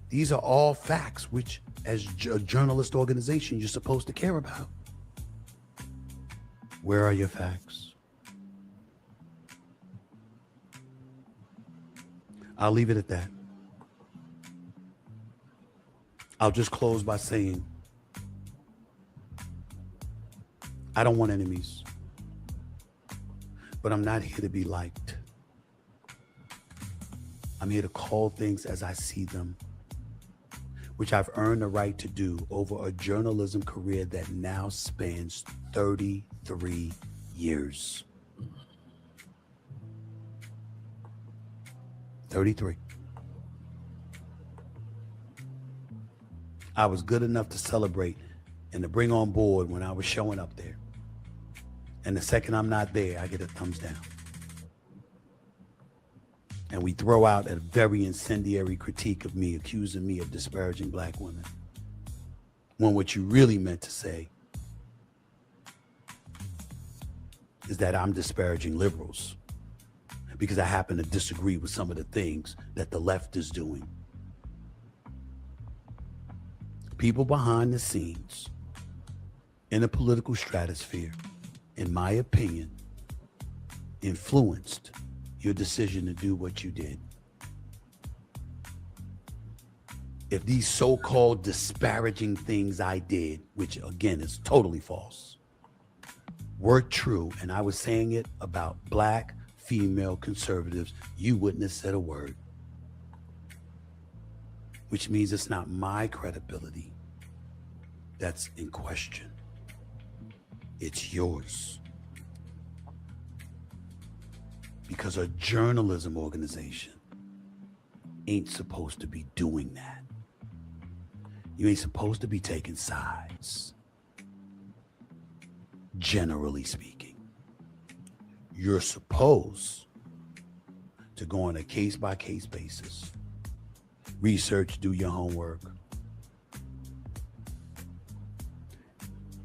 These are all facts which, as a journalist organization, you're supposed to care about. Where are your facts? I'll leave it at that. I'll just close by saying, I don't want enemies, but I'm not here to be liked. I'm here to call things as I see them, which I've earned the right to do over a journalism career that now spans 33 years. 33. I was good enough to celebrate and to bring on board when I was showing up there. And the second I'm not there, I get a thumbs down. And we throw out a very incendiary critique of me, accusing me of disparaging black women. When what you really meant to say is that I'm disparaging liberals because I happen to disagree with some of the things that the left is doing. People behind the scenes in the political stratosphere, in my opinion, influenced your decision to do what you did. If these so-called disparaging things I did, which again is totally false, were true, and I was saying it about black female conservatives, you wouldn't have said a word. Which means it's not my credibility that's in question. It's yours. Because a journalism organization ain't supposed to be doing that. You ain't supposed to be taking sides. Generally speaking, you're supposed to go on a case-by-case basis, research, do your homework,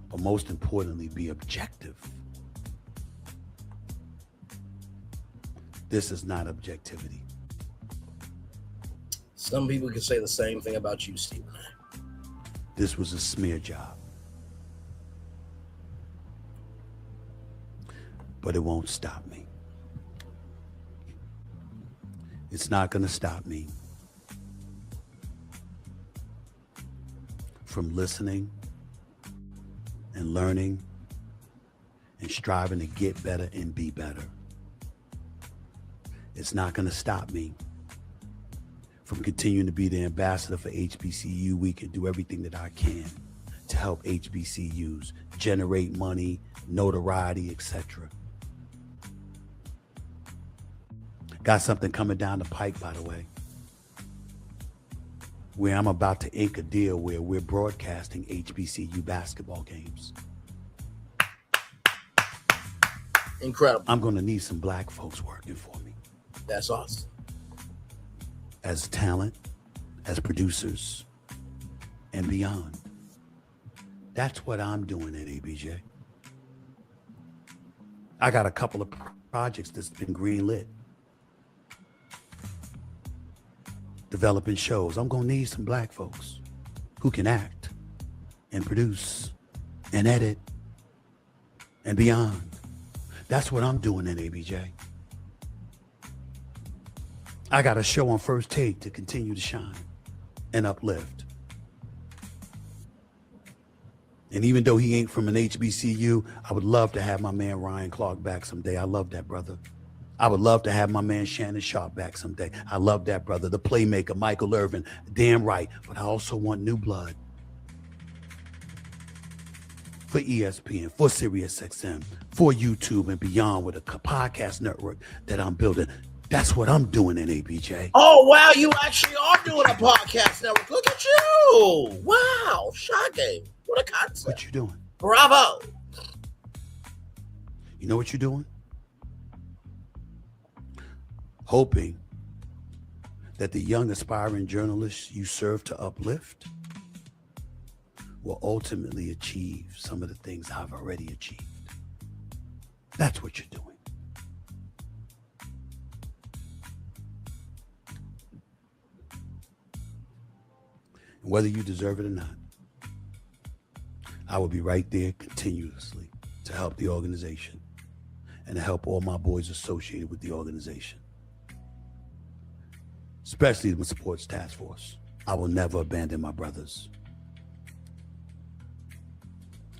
but most importantly, be objective. This is not objectivity. Some people can say the same thing about you, Stephen. This was a smear job. But it won't stop me. It's not going to stop me from listening and learning and striving to get better and be better. It's not going to stop me from continuing to be the ambassador for HBCU Week and do everything that I can to help HBCUs generate money, notoriety, etc. Got something coming down the pike, by the way, where I'm about to ink a deal where we're broadcasting HBCU basketball games. Incredible. I'm going to need some black folks working for me. That's awesome. As talent, as producers, and beyond. That's what I'm doing at ABJ. I got a couple of projects that's been greenlit. Developing shows. I'm going to need some black folks who can act and produce and edit and beyond. That's what I'm doing at ABJ. I got a show on First Take to continue to shine and uplift. And even though he ain't from an HBCU, I would love to have my man Ryan Clark back someday. I love that brother. I would love to have my man Shannon Sharp back someday. I love that brother. The playmaker, Michael Irvin, damn right. But I also want new blood for ESPN, for SiriusXM, for YouTube and beyond with a podcast network that I'm building. That's what I'm doing in ABJ. Oh, wow. You actually are doing a podcast network. Look at you. Wow. Shocking. What a concept. What you doing? Bravo. You know what you're doing? Hoping that the young aspiring journalists you serve to uplift will ultimately achieve some of the things I've already achieved. That's what you're doing. Whether you deserve it or not, I will be right there continuously to help the organization and to help all my boys associated with the organization, especially the Sports Task Force. I will never abandon my brothers.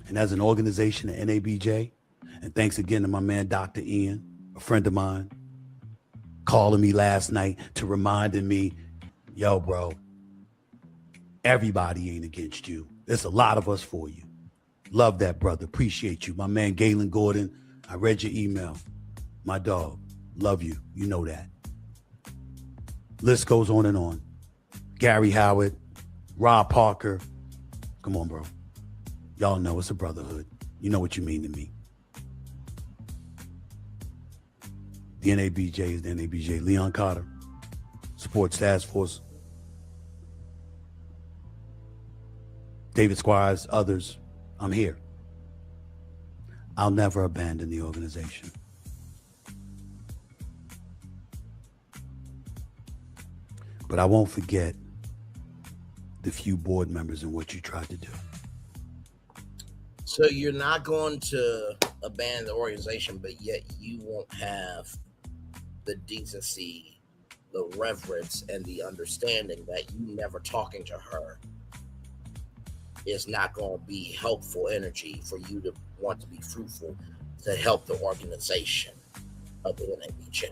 And as an organization at NABJ, and thanks again to my man, Dr. Ian, a friend of mine, calling me last night to reminding me, yo, bro, everybody ain't against you. There's a lot of us for you. Love that, brother. Appreciate you. My man, Galen Gordon, I read your email. My dog, love you. You know that. List goes on and on. Gary Howard, Rob Parker. Come on, bro. Y'all know it's a brotherhood. You know what you mean to me. The NABJ is the NABJ. Leon Carter, Sports Task Force. David Squires, others. I'm here. I'll never abandon the organization. But I won't forget the few board members and what you tried to do. So you're not going to abandon the organization, but yet you won't have the decency, the reverence, and the understanding that you never talking to her is not going to be helpful energy for you to want to be fruitful to help the organization of the NABJ.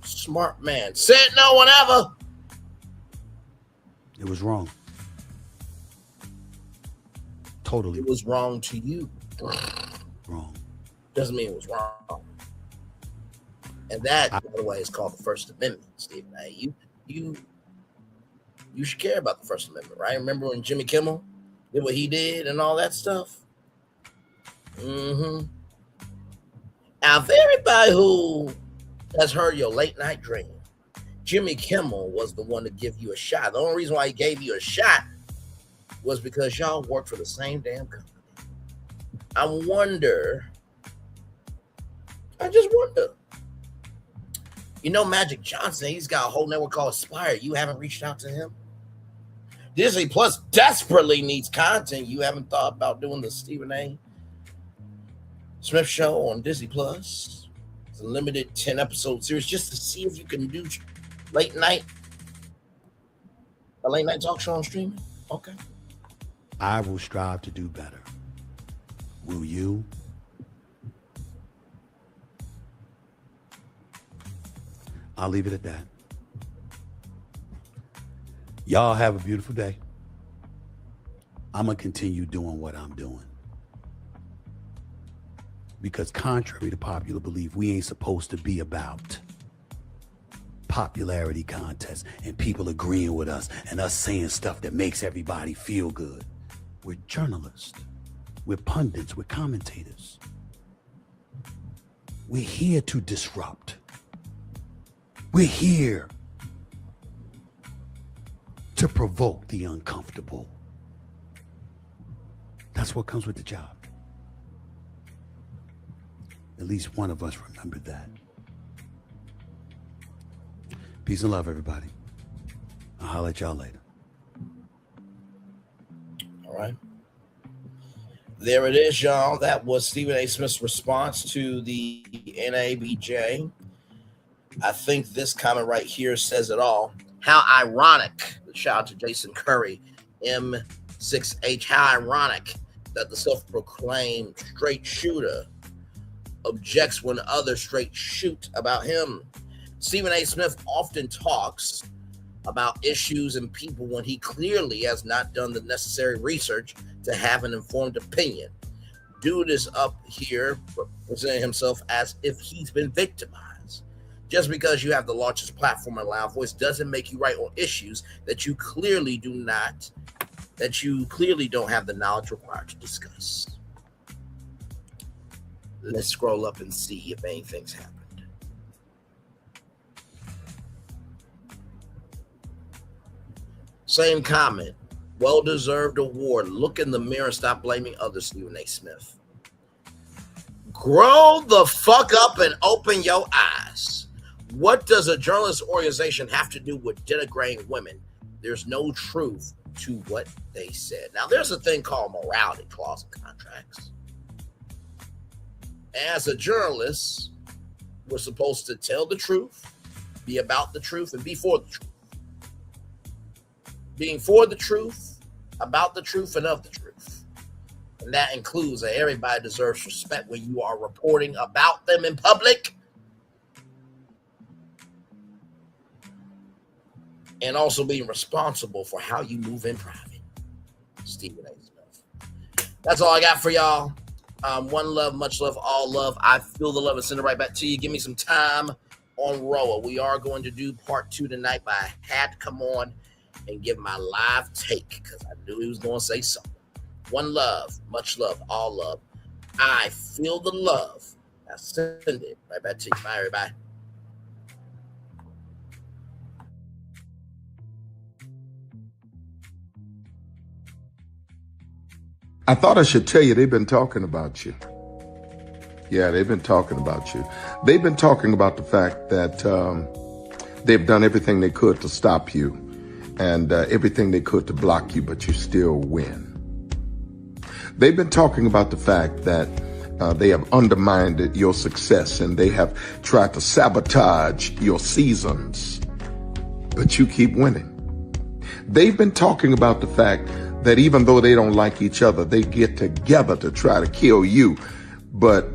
Smart man. Said no one ever. It was wrong. Totally. It was wrong to you. Wrong. Doesn't mean it was wrong. And that, by the way, is called the First Amendment, Stephen A. You should care about the First Amendment, right? Remember when Jimmy Kimmel did what he did and all that stuff? Mm-hmm. Now, for everybody who has heard your late night dream, Jimmy Kimmel was the one to give you a shot. The only reason why he gave you a shot was because y'all worked for the same damn company. I just wonder. You know Magic Johnson, he's got a whole network called Aspire. You haven't reached out to him? Disney Plus desperately needs content. You haven't thought about doing the Stephen A. Smith Show on Disney Plus? It's a limited 10-episode series just to see if you can do a late night talk show on streaming. Okay. I will strive to do better. Will you? I'll leave it at that. Y'all have a beautiful day. I'm going to continue doing what I'm doing. Because contrary to popular belief, we ain't supposed to be about popularity contests and people agreeing with us and us saying stuff that makes everybody feel good. We're journalists. We're pundits. We're commentators. We're here to disrupt. We're here to provoke the uncomfortable. That's what comes with the job. At least one of us remembered that. Peace and love, everybody. I'll holler at y'all later. All right. There it is, y'all. That was Stephen A. Smith's response to the NABJ. I think this comment right here says it all. How ironic. Shout out to Jason Curry, M6H. How ironic that the self-proclaimed straight shooter objects when others straight shoot about him. Stephen A. Smith often talks about issues and people when he clearly has not done the necessary research to have an informed opinion. Dude is up here presenting himself as if he's been victimized. Just because you have the largest platform and loud voice doesn't make you right on issues that you clearly don't have the knowledge required to discuss. Let's scroll up and see if anything's happened. Same comment. Well-deserved award. Look in the mirror and stop blaming others, Stephen A. Smith. Grow the fuck up and open your eyes. What does a journalist organization have to do with denigrating women? There's no truth to what they said. Now, there's a thing called morality clause in contracts. As a journalist, we're supposed to tell the truth, be about the truth, and be for the truth. Being for the truth, about the truth, and of the truth. And that includes that everybody deserves respect when you are reporting about them in public. And also being responsible for how you move in private. Stephen A. Smith. That's all I got for y'all. One love, much love, all love. I feel the love and send it right back to you. Give me some time on Roa. We are going to do part 2 tonight, but I had to come on and give my live take because I knew he was going to say something. One love, much love, all love. I feel the love. I send it right back to you. Bye, everybody. I thought I should tell you they've been talking about you. Yeah, they've been talking about you. They've been talking about the fact that they've done everything they could to stop you and everything they could to block you, but you still win. They've been talking about the fact that they have undermined your success and they have tried to sabotage your seasons, but you keep winning. They've been talking about the fact that even though they don't like each other, they get together to try to kill you, but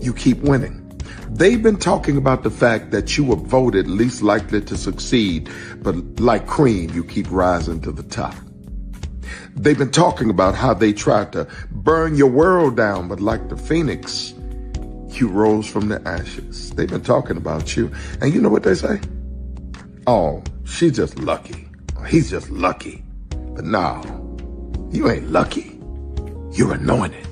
you keep winning. They've been talking about the fact that you were voted least likely to succeed, but like cream, you keep rising to the top. They've been talking about how they tried to burn your world down, but like the phoenix, you rose from the ashes. They've been talking about you. And you know what they say? Oh, she's just lucky. He's just lucky. But no, you ain't lucky. You're anointed.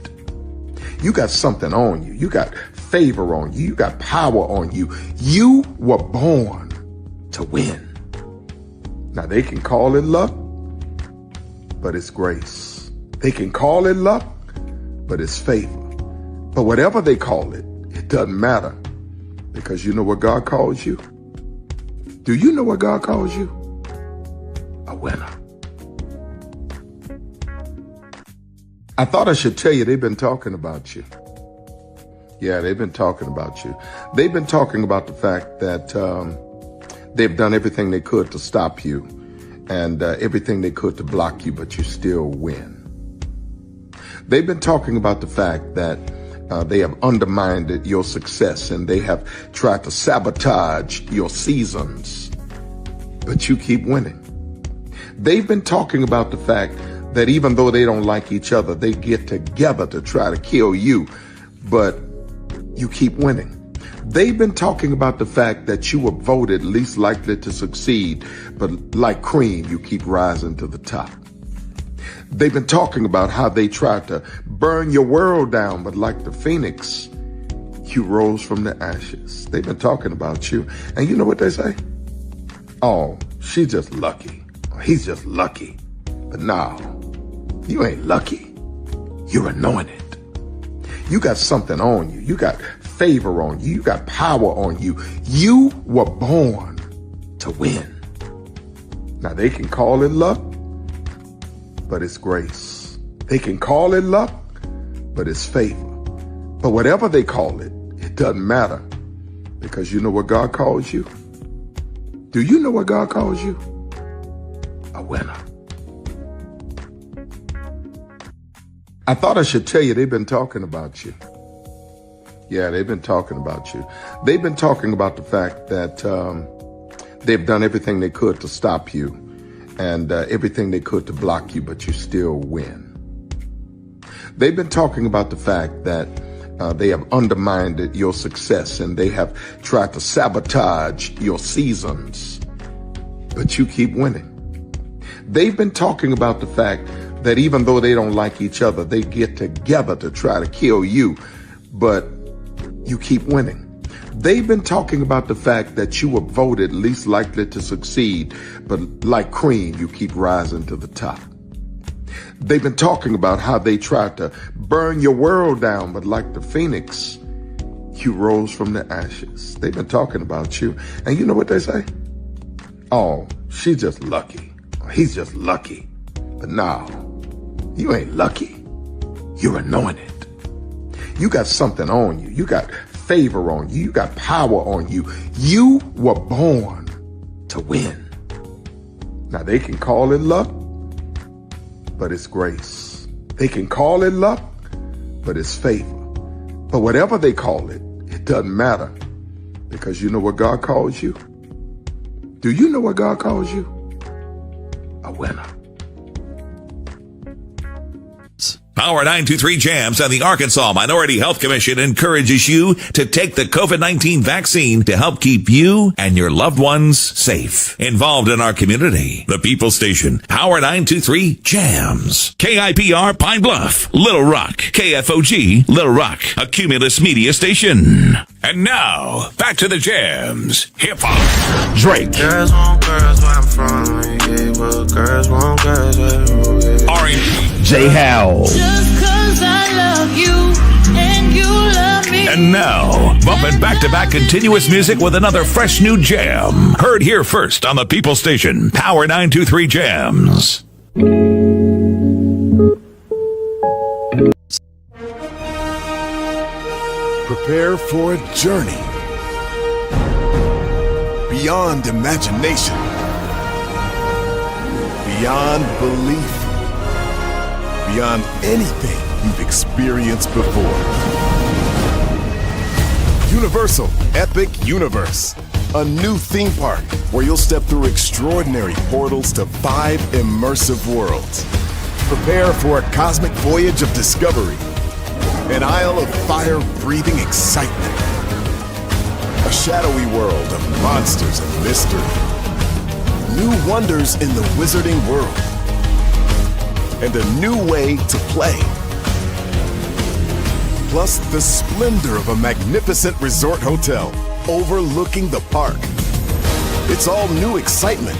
You got something on you. You got favor on you. You got power on you. You were born to win. Now they can call it luck, but it's grace. They can call it luck, but it's favor. But whatever they call it, it doesn't matter because you know what God calls you? Do you know what God calls you? A winner. I thought I should tell you they've been talking about you. Yeah, they've been talking about you. They've been talking about the fact that they've done everything they could to stop you and everything they could to block you, but you still win. They've been talking about the fact that they have undermined your success and they have tried to sabotage your seasons, but you keep winning. They've been talking about the fact that even though they don't like each other, they get together to try to kill you, but you keep winning. They've been talking about the fact that you were voted least likely to succeed, but like cream, you keep rising to the top. They've been talking about how they tried to burn your world down, but like the phoenix, you rose from the ashes. They've been talking about you. And you know what they say? Oh, she's just lucky. He's just lucky. But no, you ain't lucky. You're anointed. You got something on you. You got favor on you. You got power on you. You were born to win. Now they can call it luck, but it's grace. They can call it luck, but it's favor. But whatever they call it, it doesn't matter because you know what God calls you? Do you know what God calls you? A winner. I thought I should tell you they've been talking about you. Yeah, they've been talking about you. They've been talking about the fact that they've done everything they could to stop you and everything they could to block you, but you still win. They've been talking about the fact that they have undermined your success and they have tried to sabotage your seasons, but you keep winning. They've been talking about the fact that even though they don't like each other, they get together to try to kill you, but you keep winning. They've been talking about the fact that you were voted least likely to succeed, but like cream, you keep rising to the top. They've been talking about how they tried to burn your world down, but like the phoenix, you rose from the ashes. They've been talking about you. And you know what they say? Oh, she's just lucky. He's just lucky. But no, you ain't lucky. You're anointed. You got something on you. You got favor on you. You got power on you. You were born to win. Now, they can call it luck, but it's grace. They can call it luck, but it's favor. But whatever they call it, it doesn't matter, because you know what God calls you? Do you know what God calls you? A winner. Power 923 Jams and the Arkansas Minority Health Commission encourages you to take the COVID-19 vaccine to help keep you and your loved ones safe. Involved in our community, the People Station, Power 923 Jams. KIPR Pine Bluff, Little Rock, KFOG, Little Rock, a Cumulus Media Station. And now, back to the Jams. Hip Hop. Drake. Girls want girls where I'm from. Yeah, well, girls want girls where R&B. J. Howell. Just 'cause I love you and you love me. And now, bumping back-to-back continuous music with another fresh new jam. Heard here first on the People Station, Power 923 Jams. Prepare for a journey beyond imagination, beyond belief, beyond anything you've experienced before. Universal Epic Universe, a new theme park where you'll step through extraordinary portals to 5 immersive worlds. Prepare for a cosmic voyage of discovery, an isle of fire-breathing excitement, a shadowy world of monsters and mystery, new wonders in the wizarding world, and a new way to play. Plus the splendor of a magnificent resort hotel overlooking the park. It's all new excitement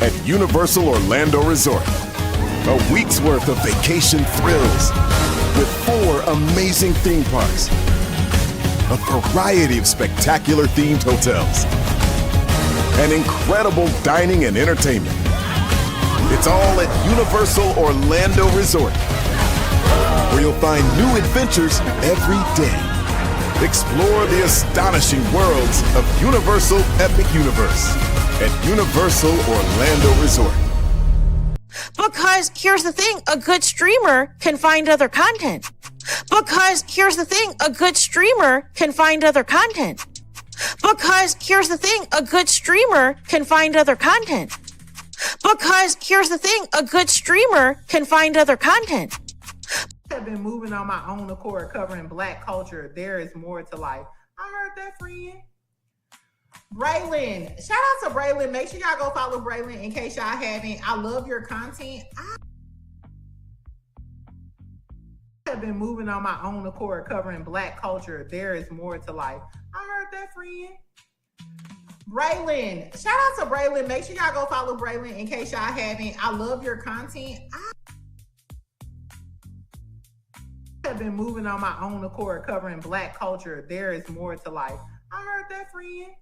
at Universal Orlando Resort. A week's worth of vacation thrills with 4 amazing theme parks, a variety of spectacular themed hotels, and incredible dining and entertainment. It's all at Universal Orlando Resort, where you'll find new adventures every day. Explore the astonishing worlds of Universal Epic Universe at Universal Orlando Resort. Because here's the thing, a good streamer can find other content. Because here's the thing, a good streamer can find other content. Because here's the thing, a good streamer can find other content. Because here's the thing, a good streamer can find other content. I've been moving on my own accord, covering Black culture. There is more to life. I heard that, friend. Braylon, shout out to Braylon. Make sure y'all go follow Braylon in case y'all haven't. I love your content. I have been moving on my own accord, covering Black culture. There is more to life. I heard that, friend. Braylon, shout out to Braylon. Make sure y'all go follow Braylon in case y'all haven't. I love your content. I have been moving on my own accord, covering Black culture. There is more to life. I heard that, friend.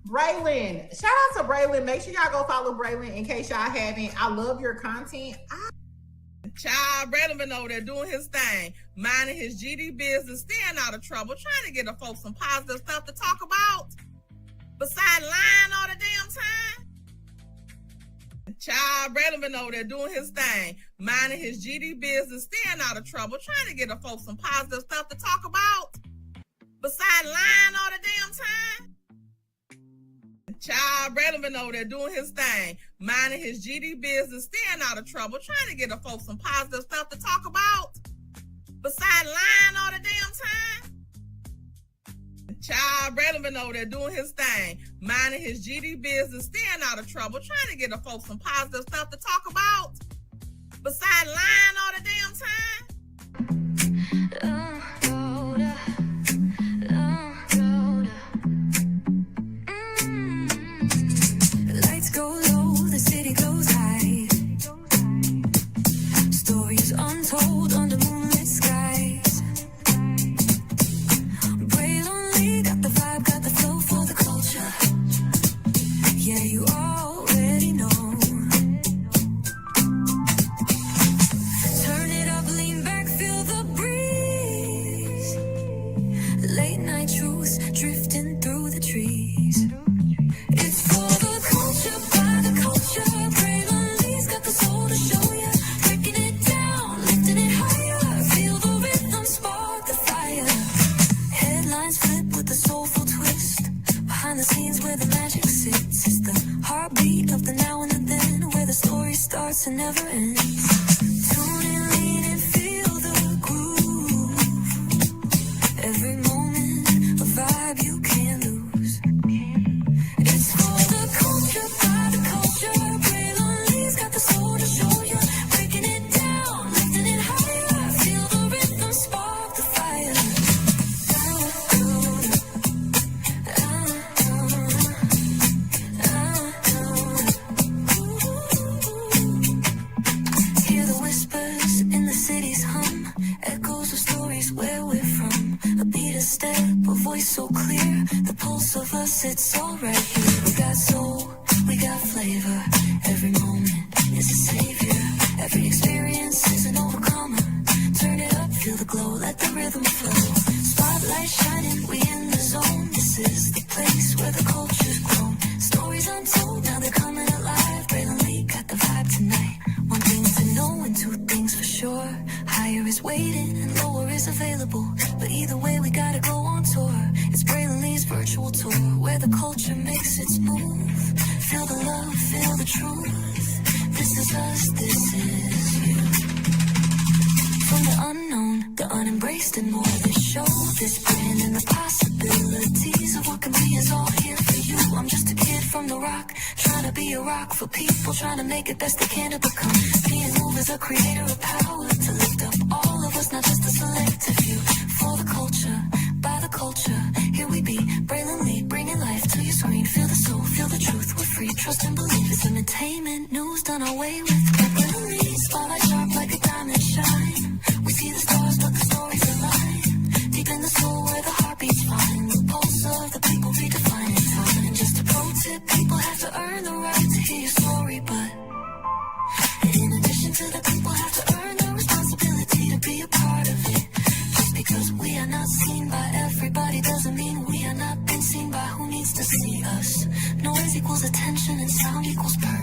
Braylon, shout out to Braylon. Make sure y'all go follow Braylon in case y'all haven't. I love your content. Child, Braylon been over there doing his thing, minding his GD business, staying out of trouble, trying to get the folks some positive stuff to talk about. Besides lying all the damn time. Child, Braylon been over there doing his thing, minding his GD business, staying out of trouble, trying to get the folks some positive stuff to talk about. Besides lying all the damn time. Child, Braylon been over there doing his thing, minding his GD business, staying out of trouble, trying to get the folks some positive stuff to talk about. Besides lying all the damn time. Child, Braylon been over there doing his thing, minding his GD business, staying out of trouble, trying to get the folks some positive stuff to talk about. Besides lying all the damn time. Lights go low, the city goes high. Stories untold under moonlit skies. Braylon got the vibe, got the flow for the culture. Yeah, you already know. behind the scenes where the magic sits. It's the heartbeat of the now and the then, where the story starts and never ends. Tune in, lean and feel the groove. Every moment, a vibe you can't lose. It's for the culture, by the culture. Braylon Lee's got the soul to show you. Breaking it down, lifting it higher. Feel the rhythm, spark the fire. Hear the whispers in the city's hum, echoes of stories where we're from. A beat, a step, a voice so clear, the pulse of us, it's all right here. We got soul, we got flavor, every moment is a savior, every experience is an overcomer. Turn it up, feel the glow, let the rhythm flow. Spotlight shining, we in the zone. This is the place where the culture's grown. Stories untold, now they're coming alive. Braylon Lee got the vibe tonight. One thing to know and two things for sure. Higher is waiting and lower is available, but either way we gotta go on tour. It's Braylon Lee's virtual tour, where the culture makes its move. Feel the love, feel the truth. This is us, this is you. From the unknown, the unembraced and more. This show, this brand and the possibilities of what can be is all here for you. I'm just a kid from the rock, trying to be a rock for people, trying to make it best they can to become. Being moved as a creator of power, to lift up all of us, not just a selective few. For the culture, by the culture, here we be, Braylon Lee, bringing life to your screen. Feel the soul, feel the truth, we're free, trust and believe. It's entertainment, news done away with. Braylon Lee, spotlight sharp like a diamond shine. We see the stars, but the stories align. Deep in the soul where the heartbeats find. The pulse of the people redefining time. And just a pro tip, people have to earn the right to hear your story, but in addition to the people have to earn the responsibility to be a part of it. Just because we are not seen by everybody doesn't mean we are not been seen by who needs to see us. Noise equals attention and sound equals purpose.